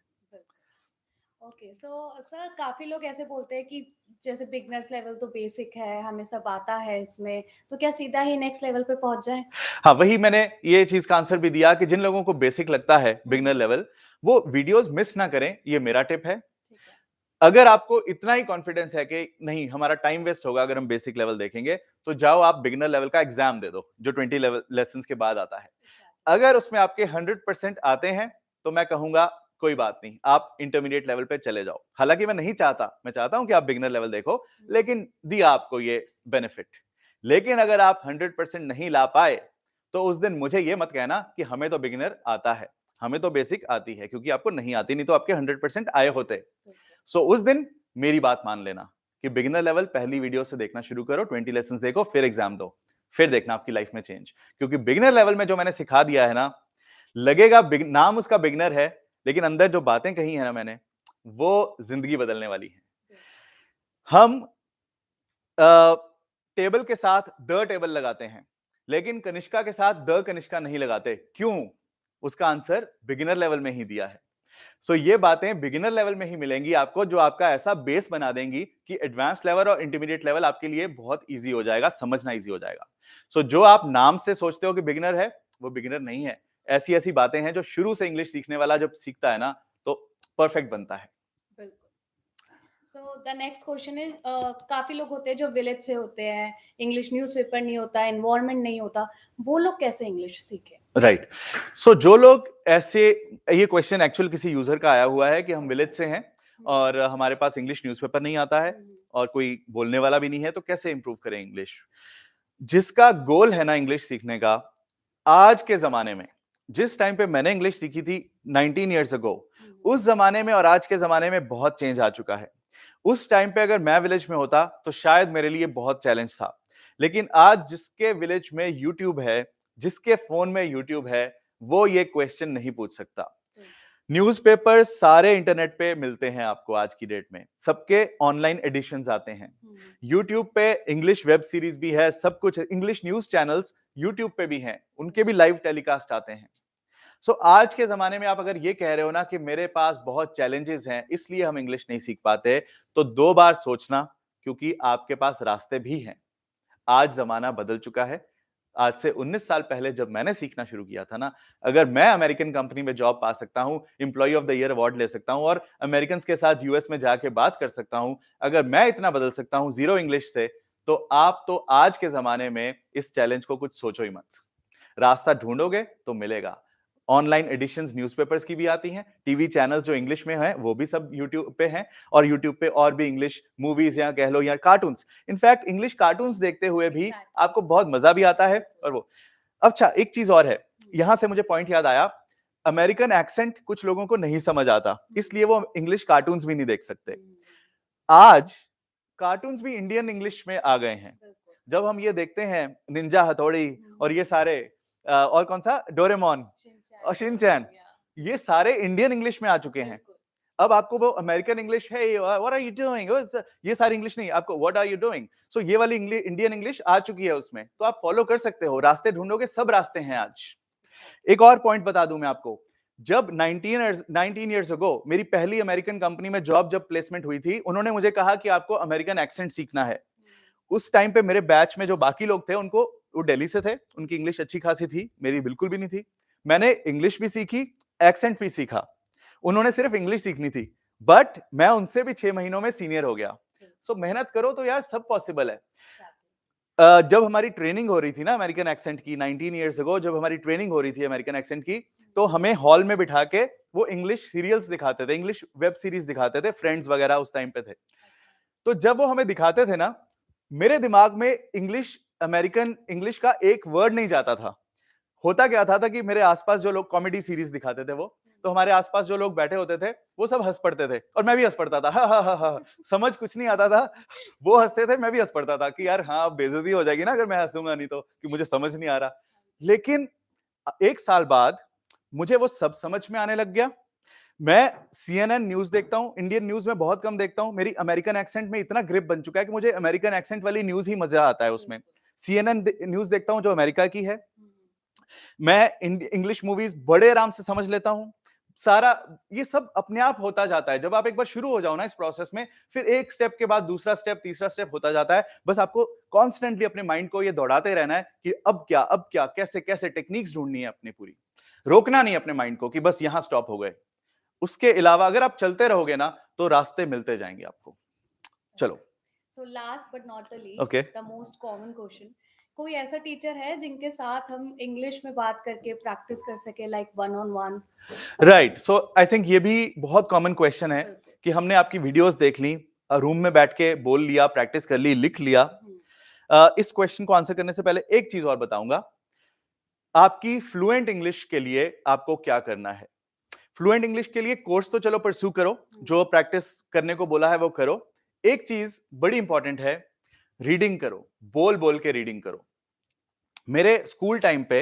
ओके, सो सर काफ़ी लोग ऐसे बोलते हैं कि जैसे बिगिनर्स लेवल तो बेसिक है, हमें सब आता है इसमें, तो क्या सीधा ही नेक्स्ट लेवल पे पहुँच जाएँ? हाँ, वही मैंने ये चीज़ का आंसर भी दिया कि जिन लोगों को बेसिक लगता है बिगिनर हुँ, लेवल, वो वीडियोज़ मिस ना करें, ये मेरा टिप है। ठीक है। अगर आपको इतना ही कॉन्फिडेंस है कि नहीं हमारा टाइम वेस्ट होगा अगर हम बेसिक लेवल देखेंगे, तो जाओ आप बिगिनर लेवल का एग्जाम दे दो, जो 20 लेवल लेसन्स के बाद आता है। एग्ज़ैक्टली। अगर उसमें आपके 100% आते हैं, तो मैं कहूँगा कोई बात नहीं, आप इंटरमीडिएट लेवल पे चले जाओ। हालाँकि मैं नहीं चाहता, मैं चाहता हूँ कि आप बिगिनर लेवल देखो, हुँ, लेकिन दिया आपको ये बेनिफिट। लेकिन अगर आप 100% नहीं ला पाए, तो उस दिन मुझे ये मत कहना कि हमें तो बिगिनर आता है, हमें तो बेसिक आती है, क्योंकि आपको नहीं आती, नहीं तो आपके 100% आए होते। बिल्कुल। सो उस दिन मेरी बात मान लेना कि बिगिनर लेवल पहली वीडियो से देखना शुरू करो, 20 लेसन देखो, फिर एग्जाम दो, फिर देखना आपकी लाइफ में चेंज। क्योंकि बिगिनर लेवल में जो मैंने सिखा दिया है ना, लगेगा नाम उसका बिगिनर है, लेकिन अंदर जो बातें कही है ना मैंने, वो जिंदगी बदलने वाली है। बिल्कुल। हम टेबल के साथ द टेबल लगाते हैं, लेकिन कनिष्का के साथ द कनिष्का नहीं लगाते। क्यों? उसका आंसर बिगिनर लेवल में ही दिया है। सो ये बातें बिगिनर लेवल में ही मिलेंगी आपको, जो आपका ऐसा बेस बना देंगी कि एडवांस लेवल और इंटरमीडिएट लेवल आपके लिए बहुत इजी हो जाएगा, समझना इजी हो जाएगा। सो जो आप नाम से सोचते हो कि बिगिनर है, वो बिगिनर नहीं है। ऐसी ऐसी बातें हैं जो शुरू से इंग्लिश सीखने वाला जब सीखता है ना, तो परफेक्ट बनता है। बिल्कुल। सो द नेक्स्ट क्वेश्चन इज काफ़ी लोग होते हैं जो विलेज से होते हैं, इंग्लिश न्यूज़पेपर नहीं होता, एनवायरनमेंट नहीं होता, वो लोग कैसे इंग्लिश सीखें? राइट। सो जो लोग ऐसे, ये क्वेश्चन एक्चुअल किसी यूजर का आया हुआ है कि हम ओके। विलेज से हैं हुँ, और हमारे पास इंग्लिश न्यूज़पेपर नहीं आता है हुँ, और कोई बोलने वाला भी नहीं है, तो कैसे इंप्रूव करें इंग्लिश। जिसका गोल है ना इंग्लिश सीखने का, आज के जमाने में, जिस टाइम पे मैंने इंग्लिश सीखी थी 19 ईयर्स अगो, हुँ, उस जमाने में और आज के जमाने में बहुत चेंज आ चुका है। उस टाइम पे अगर मैं विलेज में होता तो शायद मेरे लिए बहुत चैलेंज था, लेकिन आज जिसके विलेज में यूट्यूब है, जिसके फोन में यूट्यूब है, वो ये क्वेश्चन नहीं पूछ सकता। बिल्कुल। न्यूज़पेपर सारे इंटरनेट पे मिलते हैं आपको आज की डेट में, सबके ऑनलाइन एडिशंस आते हैं। हुँ, यूट्यूब पे इंग्लिश वेब सीरीज भी है, सब कुछ, इंग्लिश न्यूज चैनल्स यूट्यूब पे भी हैं, उनके भी लाइव टेलीकास्ट आते हैं। सो आज के जमाने में आप अगर ये कह रहे हो ना कि मेरे पास बहुत चैलेंजेस हैं इसलिए हम इंग्लिश नहीं सीख पाते, तो 2 बार सोचना, क्योंकि आपके पास रास्ते भी हैं। आज जमाना बदल चुका है। आज से 19 साल पहले जब मैंने सीखना शुरू किया था ना, अगर मैं अमेरिकन कंपनी में जॉब पा सकता हूं, employee of the year award ले सकता हूं और अमेरिकन के साथ यूएस में जाके बात कर सकता हूं, अगर मैं इतना बदल सकता हूं जीरो इंग्लिश से, तो आप तो आज के जमाने में इस चैलेंज को कुछ सोचो ही मत। रास्ता ढूंढोगे तो मिलेगा। ऑनलाइन एडिशंस न्यूज़पेपर्स की भी आती हैं, टीवी चैनल जो इंग्लिश में हैं वो भी सब यूट्यूब पे हैं, और यूट्यूब पे और भी इंग्लिश मूवीज या कह लो या कार्टून्स, इनफैक्ट इंग्लिश कार्टून्स देखते हुए भी एग्ज़ैक्टली, आपको बहुत मजा भी आता है। बिल्कुल। और वो, अच्छा एक चीज और है, हुँ, यहां से मुझे पॉइंट याद आया, अमेरिकन एक्सेंट कुछ लोगों को नहीं समझ आता, हुँ, इसलिए वो इंग्लिश कार्टून्स भी नहीं देख सकते। हुँ, आज कार्टून्स भी इंडियन इंग्लिश में आ गए हैं। बिल्कुल। जब हम ये देखते हैं निंजा हथौड़ी और हुँ, ये सारे और कौन सा डोरेमोन शिनचैन, और शिनचैन, डोरेमोन या ये सारे इंडियन इंग्लिश में आ चुके हैं। बिल्कुल। अब आपको वो अमेरिकन इंग्लिश है, व्हाट आर यू डूइंग, ये सारी इंग्लिश नहीं, आपको व्हाट आर यू डूइंग, सो ये वाली इंडियन इंग्लिश आ चुकी है उसमें, तो आप फॉलो कर सकते हो, रास्ते ढूंढोगे, सब रास्ते हैं आज। एग्ज़ैक्टली। एक और पॉइंट बता दूं मैं आपको, जब 19 ईयर्स अगो मेरी पहली अमेरिकन कंपनी में जॉब जब प्लेसमेंट हुई थी, उन्होंने मुझे कहा कि आपको अमेरिकन एक्सेंट सीखना है। हुँ, उस टाइम पे मेरे बैच में जो बाकी लोग थे, उनको, वो दिल्ली से थे, उनकी इंग्लिश अच्छी खासी थी, मेरी बिल्कुल भी नहीं थी। मैंने इंग्लिश भी सीखी, एक्सेंट भी सीखा। उन्होंने सिर्फ इंग्लिश सीखनी थी, बट मैं उनसे भी 6 महीनों में सीनियर हो गया। बिल्कुल, सो मेहनत करो तो यार सब पॉसिबल है। एग्ज़ैक्टली। जब हमारी ट्रेनिंग हो रही थी ना अमेरिकन एक्सेंट की 19 ईयर्स अगो, जब हमारी ट्रेनिंग हो रही थी अमेरिकन एक्सेंट की, हुँ, तो हमें हॉल में बिठा के वो इंग्लिश सीरियल्स दिखाते थे, इंग्लिश वेब सीरीज दिखाते थे, फ्रेंड्स वगैरह उस टाइम पे थे। अच्छा। तो जब वो हमें दिखाते थे ना, मेरे दिमाग में इंग्लिश, अमेरिकन इंग्लिश का एक वर्ड नहीं जाता था। होता क्या था कि मेरे आसपास जो लोग कॉमेडी सीरीज दिखाते थे वो, तो हमारे आसपास जो लोग बैठे होते थे, वो सब हंस पड़ते थे और मैं भी हंस पड़ता था, हा हा हा हा। समझ कुछ नहीं आता था, वो हंसते थे, मैं भी हंस पड़ता था कि यार हाँ, अब बेइज्जती हो जाएगी ना अगर मैं हंसूंगा नहीं तो, कि मुझे समझ नहीं आ रहा। लेकिन 1 साल बाद मुझे वो सब समझ में आने लग गया। मैं सीएनएन न्यूज देखता हूं, इंडियन न्यूज में बहुत कम देखता हूं, मेरी अमेरिकन एक्सेंट में इतना ग्रिप बन चुका है कि मुझे अमेरिकन एक्सेंट वाली न्यूज ही मजा आता है उसमें। बिल्कुल। सीएनएन न्यूज देखता हूं जो अमेरिका की है। हुँ, मैं इंग्लिश मूवीज बड़े आराम से समझ लेता हूं। सारा ये सब अपने आप होता जाता है। जब आप एक बार शुरू हो जाओ ना इस प्रोसेस में, फिर एक स्टेप के बाद दूसरा स्टेप, तीसरा स्टेप होता जाता है। बस आपको कॉन्स्टेंटली अपने माइंड को ये दौड़ाते रहना है कि अब क्या, कैसे कैसे टेक्निक्स ढूंढनी है अपनी पूरी। रोकना नहीं अपने माइंड को कि बस यहां स्टॉप हो गए। उसके अलावा अगर आप चलते रहोगे ना तो रास्ते मिलते जाएंगे आपको। चलो। So last but not the okay. Least, the most common question, कोई ऐसा टीचर है जिनके साथ हम इंग्लिश में बात करके प्रैक्टिस कर सके, like one on one? Right, so I think ये भी बहुत कॉमन क्वेश्चन है बिल्कुल। कि हमने आपकी वीडियोस देख ली, रूम में बैठ के बोल लिया, प्रैक्टिस कर ली, लिख लिया। इस क्वेश्चन को आंसर करने से पहले एक चीज और बताऊंगा। आपकी फ्लुएंट इंग्लिश के लिए आपको क्या करना है। फ्लुएंट इंग्लिश के लिए कोर्स तो चलो परस्यू करो, जो प्रैक्टिस करने को बोला है वो करो। एक चीज बड़ी इंपॉर्टेंट है, रीडिंग करो, बोल बोल के रीडिंग करो। मेरे स्कूल टाइम पे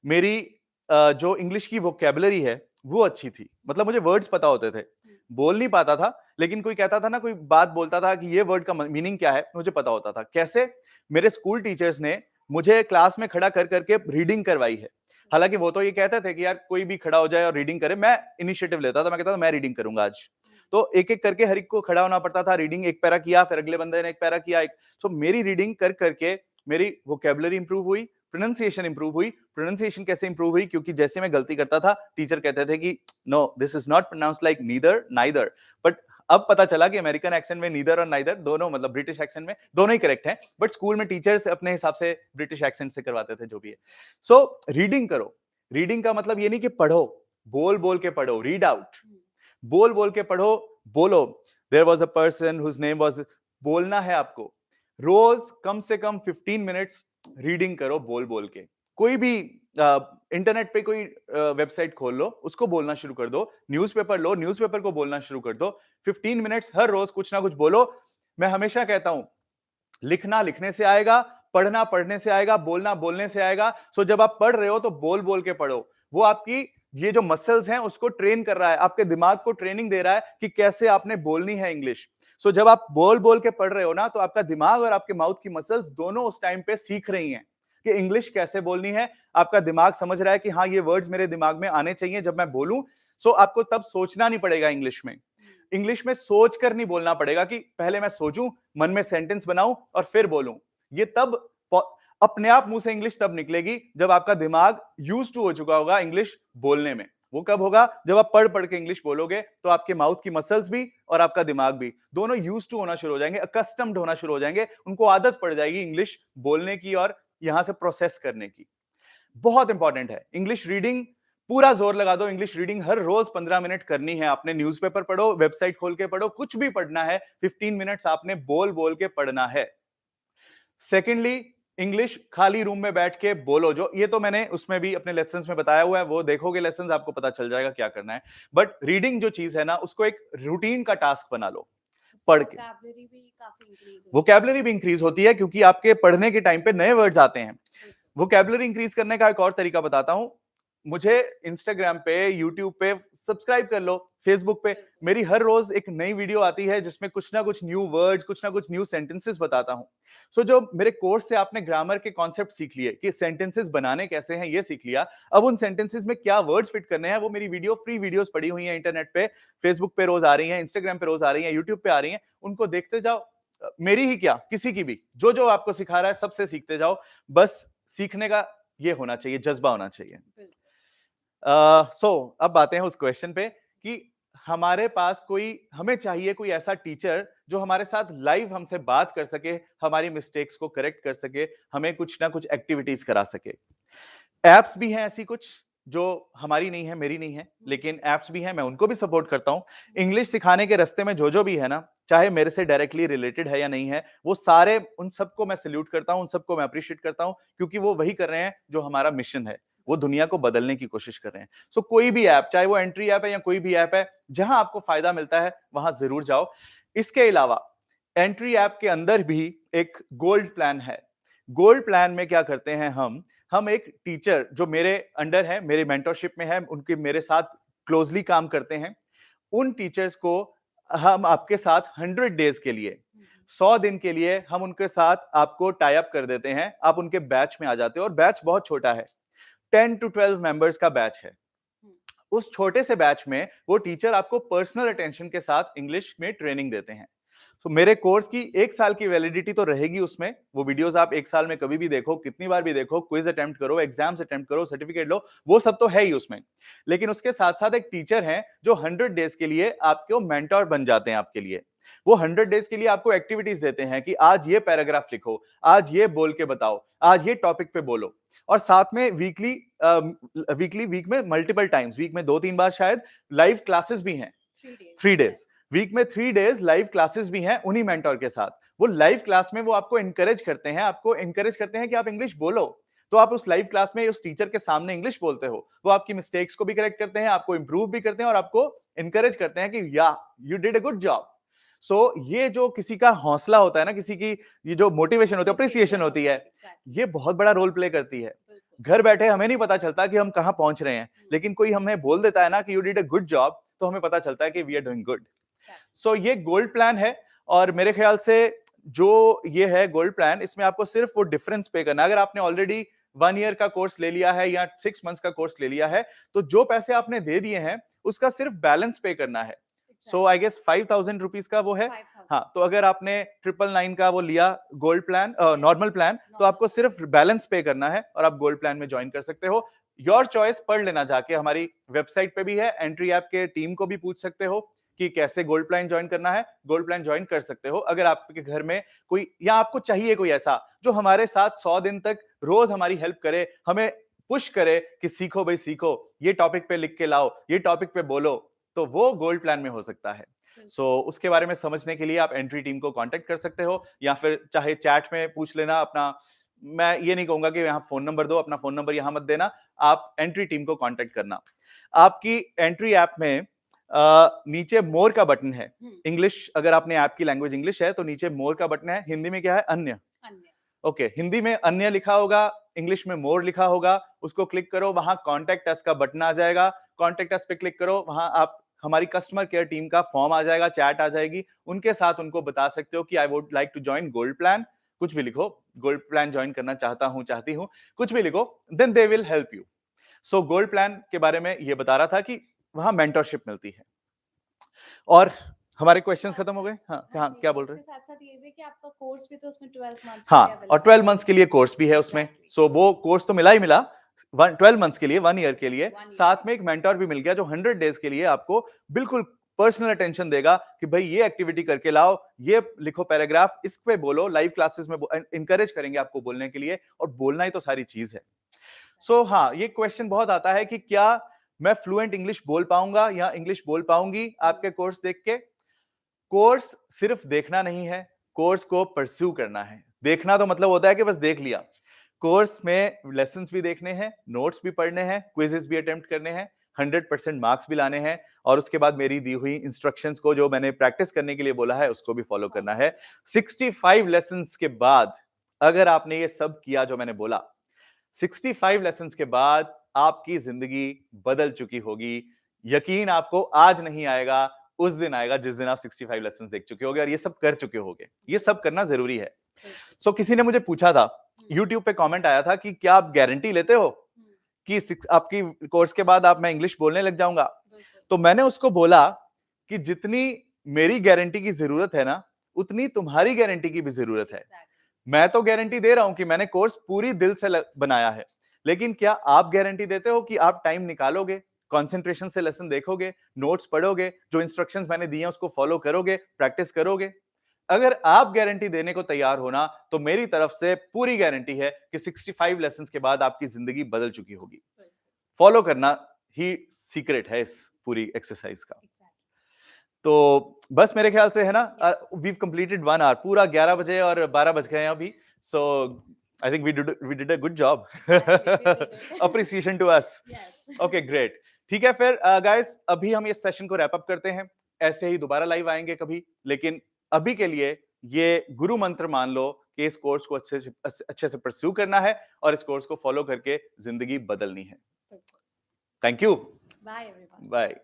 मेरी जो इंग्लिश की वोकैबुलरी है वो अच्छी थी, मतलब मुझे वर्ड्स पता होते थे। बोल नहीं पाता था, लेकिन कोई कहता था ना, कोई बात बोलता था कि ये वर्ड का मीनिंग क्या है, मुझे पता होता था। कैसे? मेरे स्कूल टीचर्स ने मुझे क्लास में खड़ा कर करके रीडिंग करवाई है। हालांकि वो तो ये कहते थे कि यार कोई भी खड़ा हो जाए और रीडिंग करे, मैं इनिशिएटिव लेता था, मैं कहता था मैं रीडिंग करूंगा आज। तो एक एक करके हर एक को खड़ा होना पड़ता था, रीडिंग एक पैरा किया, फिर अगले बंदे ने एक पैरा किया। सो मेरी रीडिंग कर करके मेरी वोकैबुलरी इंप्रूव हुई, प्रोनाउंसिएशन इंप्रूव हुई। प्रोनाउंसिएशन कैसे इंप्रूव हुई? क्योंकि जैसे मैं गलती करता था, टीचर कहते थे कि no, this is not pronounced like neither neither. But अब पता चला कि अमेरिकन एक्सेंट में नीदर और नाइदर दोनों, मतलब ब्रिटिश एक्सेंट में दोनों ही करेक्ट हैं, बट स्कूल में टीचर्स अपने हिसाब से ब्रिटिश एक्सेंट से करवाते थे, जो भी है। सो रीडिंग करो। रीडिंग का मतलब ये नहीं कि पढ़ो, बोल बोल के पढ़ो, रीड आउट। बोल बोल के पढ़ो, बोलो। There was a person whose name was, बोलना है आपको। रोज कम से कम 15 मिनट्स रीडिंग करो बोल बोल के। कोई भी इंटरनेट पे कोई वेबसाइट खोल लो, उसको बोलना शुरू कर दो। न्यूज़पेपर लो, न्यूज़पेपर को बोलना शुरू कर दो। 15 मिनट्स हर रोज कुछ ना कुछ बोलो। मैं हमेशा कहता हूं, लिखना लिखने से आएगा, पढ़ना पढ़ने से आएगा, बोलना बोलने से आएगा। सो जब आप पढ़ रहे हो तो बोल बोल के पढ़ो। वो आपकी ये जो मसल्स हैं उसको ट्रेन कर रहा है, आपके दिमाग को ट्रेनिंग दे रहा है कि कैसे आपने बोलनी है इंग्लिश। सो जब आप बोल बोल के पढ़ रहे हो ना, तो आपका दिमाग और आपके माउथ की मसल्स दोनों उस टाइम पे सीख रही हैं कि इंग्लिश कैसे बोलनी है। आपका दिमाग समझ रहा है कि हाँ, ये वर्ड्स मेरे दिमाग में आने चाहिए जब मैं बोलूं। सो आपको तब सोचना नहीं पड़ेगा इंग्लिश में। इंग्लिश में सोच कर नहीं बोलना पड़ेगा कि पहले मैं सोचूं, मन में सेंटेंस बनाऊं और फिर बोलूं। ये तब अपने आप मुंह से इंग्लिश तब निकलेगी जब आपका दिमाग यूज टू हो चुका होगा इंग्लिश बोलने में। वो कब होगा? जब आप पढ़ पढ़ के इंग्लिश बोलोगे, तो आपके माउथ की मसल्स भी और आपका दिमाग भी दोनों यूज टू होना शुरू हो जाएंगे, अकस्टम्ड होना शुरू हो जाएंगे। उनको आदत पड़ जाएगी इंग्लिश बोलने की और यहां से प्रोसेस करने की। बहुत इंपॉर्टेंट है इंग्लिश रीडिंग। पूरा जोर लगा दो, इंग्लिश रीडिंग हर रोज 15 मिनट करनी है आपने। न्यूज़पेपर पढ़ो, वेबसाइट खोल के पढ़ो, कुछ भी पढ़ना है, 15 मिनट्स आपने बोल बोल के पढ़ना है। सेकेंडली, इंग्लिश खाली रूम में बैठ के बोलो। जो ये तो मैंने उसमें भी अपने लेसन्स में बताया हुआ है, वो देखोगे लेसन्स, आपको पता चल जाएगा क्या करना है। बट रीडिंग जो चीज है ना, उसको एक रूटीन का टास्क बना लो। पढ़ के वोकैबुलरी भी काफी इंक्रीज होती है। वोकैबुलरी भी इंक्रीज होती है, क्योंकि आपके पढ़ने के टाइम पे नए वर्ड्स आते हैं। वोकैबुलरी इंक्रीज करने का एक और तरीका बताता हूं। मुझे इंस्टाग्राम पे, यूट्यूब पे सब्सक्राइब कर लो, फेसबुक पे मेरी हर रोज एक नई वीडियो आती है जिसमें कुछ ना कुछ न्यू वर्ड्स, कुछ ना कुछ न्यू सेंटेंसेस बताता हूं। सो जो मेरे कोर्स से आपने ग्रामर के कॉन्सेप्ट सीख लिए कि सेंटेंसेस बनाने कैसे हैं, ये सीख लिया। अब उन सेंटेंसेस में क्या वर्ड्स फिट करने हैं, वो मेरी वीडियो, फ्री वीडियोस पड़ी हुई हैं इंटरनेट पे, फेसबुक पे रोज आ रही हैं, इंस्टाग्राम पे रोज आ रही हैं, यूट्यूब पे आ रही हैं। उनको देखते जाओ। मेरी ही क्या, किसी की भी, जो जो आपको सिखा रहा है सबसे सीखते जाओ। बस सीखने का ये होना चाहिए, जज्बा होना चाहिए। अब आते हैं उस क्वेश्चन पे कि हमारे पास हमें चाहिए कोई ऐसा टीचर जो हमारे साथ लाइव हमसे बात कर सके, हमारी मिस्टेक्स को करेक्ट कर सके, हमें कुछ ना कुछ एक्टिविटीज करा सके। एप्स भी हैं ऐसी कुछ, जो हमारी नहीं है, मेरी नहीं है, लेकिन एप्स भी हैं, मैं उनको भी सपोर्ट करता हूं। इंग्लिश सिखाने के रास्ते में जो जो भी है ना, चाहे मेरे से डायरेक्टली रिलेटेड है या नहीं है, वो सारे, उन सबको मैं सल्यूट करता हूं, उन सबको मैं अप्रिशिएट करता हूं, क्योंकि वो वही कर रहे हैं जो हमारा मिशन है। वो दुनिया को बदलने की कोशिश कर रहे हैं। सो कोई भी ऐप, चाहे वो एंट्री ऐप है या कोई भी ऐप है, जहां आपको फायदा मिलता है वहां जरूर जाओ। इसके अलावा एंट्री ऐप के अंदर भी एक गोल्ड प्लान है। गोल्ड प्लान में क्या करते हैं हम एक टीचर जो मेरे अंडर है, मेरे मेंटरशिप में है, उनके मेरे साथ क्लोजली काम करते हैं, उन टीचर्स को हम आपके साथ 100 डेज के लिए, 100 दिन के लिए हम उनके साथ आपको टाई अप कर देते हैं। आप उनके बैच में आ जाते हो, और बैच बहुत छोटा है, 10 to 12 मेंबर्स का बैच है। उस छोटे से बैच में वो टीचर आपको पर्सनल अटेंशन के साथ इंग्लिश में ट्रेनिंग देते हैं। तो मेरे कोर्स की 1 साल की वैलिडिटी तो रहेगी उसमें। वो वीडियोस आप 1 साल में कभी भी देखो, कितनी बार भी देखो, क्विज अटेम्प्ट करो, एग्जाम्स अटेम्प्ट करो, सर्टिफिकेट लो, वो सब तो है ही उसमें। लेकिन उसके साथ-साथ एक टीचर हैं जो 100 डेज के लिए आपको मेंटर बन जाते हैं आपके लिए। वो 100 डेज के लिए आपको एक्टिविटीज देते हैं कि आज ये पैराग्राफ लिखो, आज ये बोल के बताओ, आज ये टॉपिक पे बोलो। और साथ में वीक में मल्टीपल टाइम्स, वीक में 2-3 बार शायद लाइव क्लासेस भी हैं। 3 डेज, वीक में 3 डेज लाइव क्लासेस भी हैं उन्हीं मेंटर के साथ। वो लाइव क्लास में वो आपको एनकरेज करते हैं कि आप इंग्लिश बोलो। तो आप उस लाइव क्लास में उस टीचर के सामने इंग्लिश बोलते हो, वो आपकी मिस्टेक्स को भी करेक्ट करते हैं, आपको इंप्रूव भी करते हैं और आपको एनकरेज करते हैं कि या you did a good job. So ये जो किसी का हौसला होता है ना, किसी की ये जो मोटिवेशन होती है, अप्रिसिएशन होती है, ये बहुत बड़ा रोल प्ले करती है। घर बैठे हमें नहीं पता चलता कि हम कहां पहुंच रहे हैं, लेकिन कोई हमें बोल देता है ना कि you did a good job, तो हमें पता चलता है कि वी आर डूइंग गुड। सो ये गोल्ड प्लान है और मेरे ख्याल से जो ये है गोल्ड प्लान, इसमें आपको सिर्फ वो डिफरेंस पे करना है। अगर आपने ऑलरेडी 1 ईयर का कोर्स ले लिया है या 6 मंथ्स का कोर्स ले लिया है, तो जो पैसे आपने दे दिए हैं उसका सिर्फ बैलेंस पे करना है। सो आई गेस 5,000 रुपीज का वो है। हाँ, तो अगर आपने 999 का वो लिया गोल्ड प्लान, नॉर्मल प्लान, तो आपको सिर्फ बैलेंस पे करना है और आप गोल्ड प्लान में ज्वाइन कर सकते हो। योर चॉइस पढ़ लेना जाके, हमारी वेबसाइट पे भी है, एंट्री ऐप के टीम को भी पूछ सकते हो कि कैसे गोल्ड प्लान ज्वाइन करना है। गोल्ड प्लान ज्वाइन कर सकते हो अगर आपके घर में कोई या आपको चाहिए कोई ऐसा जो हमारे साथ 100 दिन तक रोज हमारी हेल्प करे, हमें पुश करे कि सीखो भाई सीखो, ये टॉपिक पे लिख के लाओ, ये टॉपिक पे बोलो, तो वो गोल्ड प्लान में हो सकता है। उसके बारे में समझने के लिए आप एंट्री टीम को कांटेक्ट कर सकते हो या फिर चाहे चैट में पूछ लेना अपना। मैं ये नहीं कहूंगा कि यहाँ फोन नंबर दो, अपना फोन नंबर यहाँ मत देना, आप एंट्री टीम को कांटेक्ट करना। आपकी एंट्री ऐप में नीचे मोर का बटन है। इंग्लिश, अगर आपने ऐप की लैंग्वेज इंग्लिश है तो नीचे मोर का बटन है। हिंदी में क्या है? अन्य। ओके, हिंदी में अन्य लिखा होगा, इंग्लिश में मोर लिखा होगा, उसको क्लिक करो, वहां कॉन्टेक्ट अस का बटन आ जाएगा। कॉन्टेक्ट अस पे क्लिक करो, वहां आप हमारी कस्टमर केयर टीम का फॉर्म आ जाएगा, चैट आ जाएगी, उनके साथ उनको बता सकते हो कि I would like to join gold plan. कुछ भी लिखो, गोल्ड प्लान ज्वाइन करना चाहता हूं, चाहती हूं, कुछ भी लिखो, then they will help you. So gold plan के बारे में ये बता रहा था कि वहां मेंटरशिप मिलती है। और हमारे क्वेश्चंस खत्म हो गए? हाँ, हाँ, क्या बोल रहे हैं? साथ-साथ ये भी कि आपका कोर्स भी तो उसमें 12 मंथ्स के लिए हाँ, और 12 मंथ्स के लिए कोर्स भी है उसमें। सो वो कोर्स तो मिला ही मिला 12 मंथ्स के लिए, 1 ईयर के लिए, साथ में एक मेंटर भी मिल गया जो 100 डेज के लिए आपको बिल्कुल पर्सनल अटेंशन देगा कि भाई ये एक्टिविटी करके लाओ, ये लिखो पैराग्राफ, इस पे बोलो, लाइव क्लासेस में इंकरेज करेंगे आपको बोलने के लिए, और बोलना ही तो सारी चीज है। सो हाँ, ये क्वेश्चन बहुत आता है कि क्या मैं फ्लुएंट इंग्लिश बोल पाऊंगा या इंग्लिश बोल पाऊंगी आपके कोर्स देख के? कोर्स सिर्फ देखना नहीं है, कोर्स को परस्यू करना है। देखना तो मतलब होता है कि बस देख लिया। कोर्स में लेसन्स भी देखने हैं, नोट्स भी पढ़ने हैं, क्विजेस भी अटेम्प्ट करने हैं, 100% मार्क्स भी लाने हैं, और उसके बाद मेरी दी हुई इंस्ट्रक्शंस को, जो मैंने प्रैक्टिस करने के लिए बोला है, उसको भी फॉलो करना है। 65 लेसन्स के बाद अगर आपने ये सब किया जो मैंने बोला, 65 लेसन्स के बाद आपकी जिंदगी बदल चुकी होगी। यकीन आपको आज नहीं आएगा, उस दिन आएगा जिस दिन आप 65 लेसन्स देख चुके होगे और ये सब कर चुके होगे। ये सब करना जरूरी है। सो किसी ने मुझे पूछा था, YouTube पे कमेंट आया था कि क्या आप गारंटी लेते हो कि आपकी कोर्स के बाद मैं इंग्लिश बोलने लग जाऊंगा? तो मैंने उसको बोला कि जितनी मेरी गारंटी की जरूरत है ना, उतनी तुम्हारी गारंटी की भी जरूरत है। मैं तो गारंटी दे रहा हूं कि मैंने कोर्स पूरी दिल से बनाया है, लेकिन क्या आप गारंटी देते हो कि आप टाइम निकालोगे, कंसंट्रेशन से लेसन देखोगे, नोट्स पढ़ोगे, जो इंस्ट्रक्शंस मैंने दिए हैं उसको फॉलो करोगे, प्रैक्टिस करोगे? अगर आप गारंटी देने को तैयार हो ना, तो मेरी तरफ से पूरी गारंटी है कि 65 लेसन्स के बाद आपकी जिंदगी बदल चुकी होगी। फॉलो करना ही सीक्रेट है इस पूरी एक्सरसाइज का। तो बस मेरे ख्याल से है ना, वीव कंप्लीटेड 1 आवर, पूरा 11 बजे और 12 बज गए हैं अभी। So I think we did a good job. Appreciation to us. Okay, great. ठीक है, फिर गाइस अभी हम इस सेशन को रैप अप करते हैं। ऐसे ही दोबारा लाइव आएंगे कभी, लेकिन अभी के लिए ये गुरु मंत्र मान लो कि इस कोर्स को अच्छे से परस्यू करना है और इस कोर्स को फॉलो करके जिंदगी बदलनी है। Thank you. Bye everyone. Bye.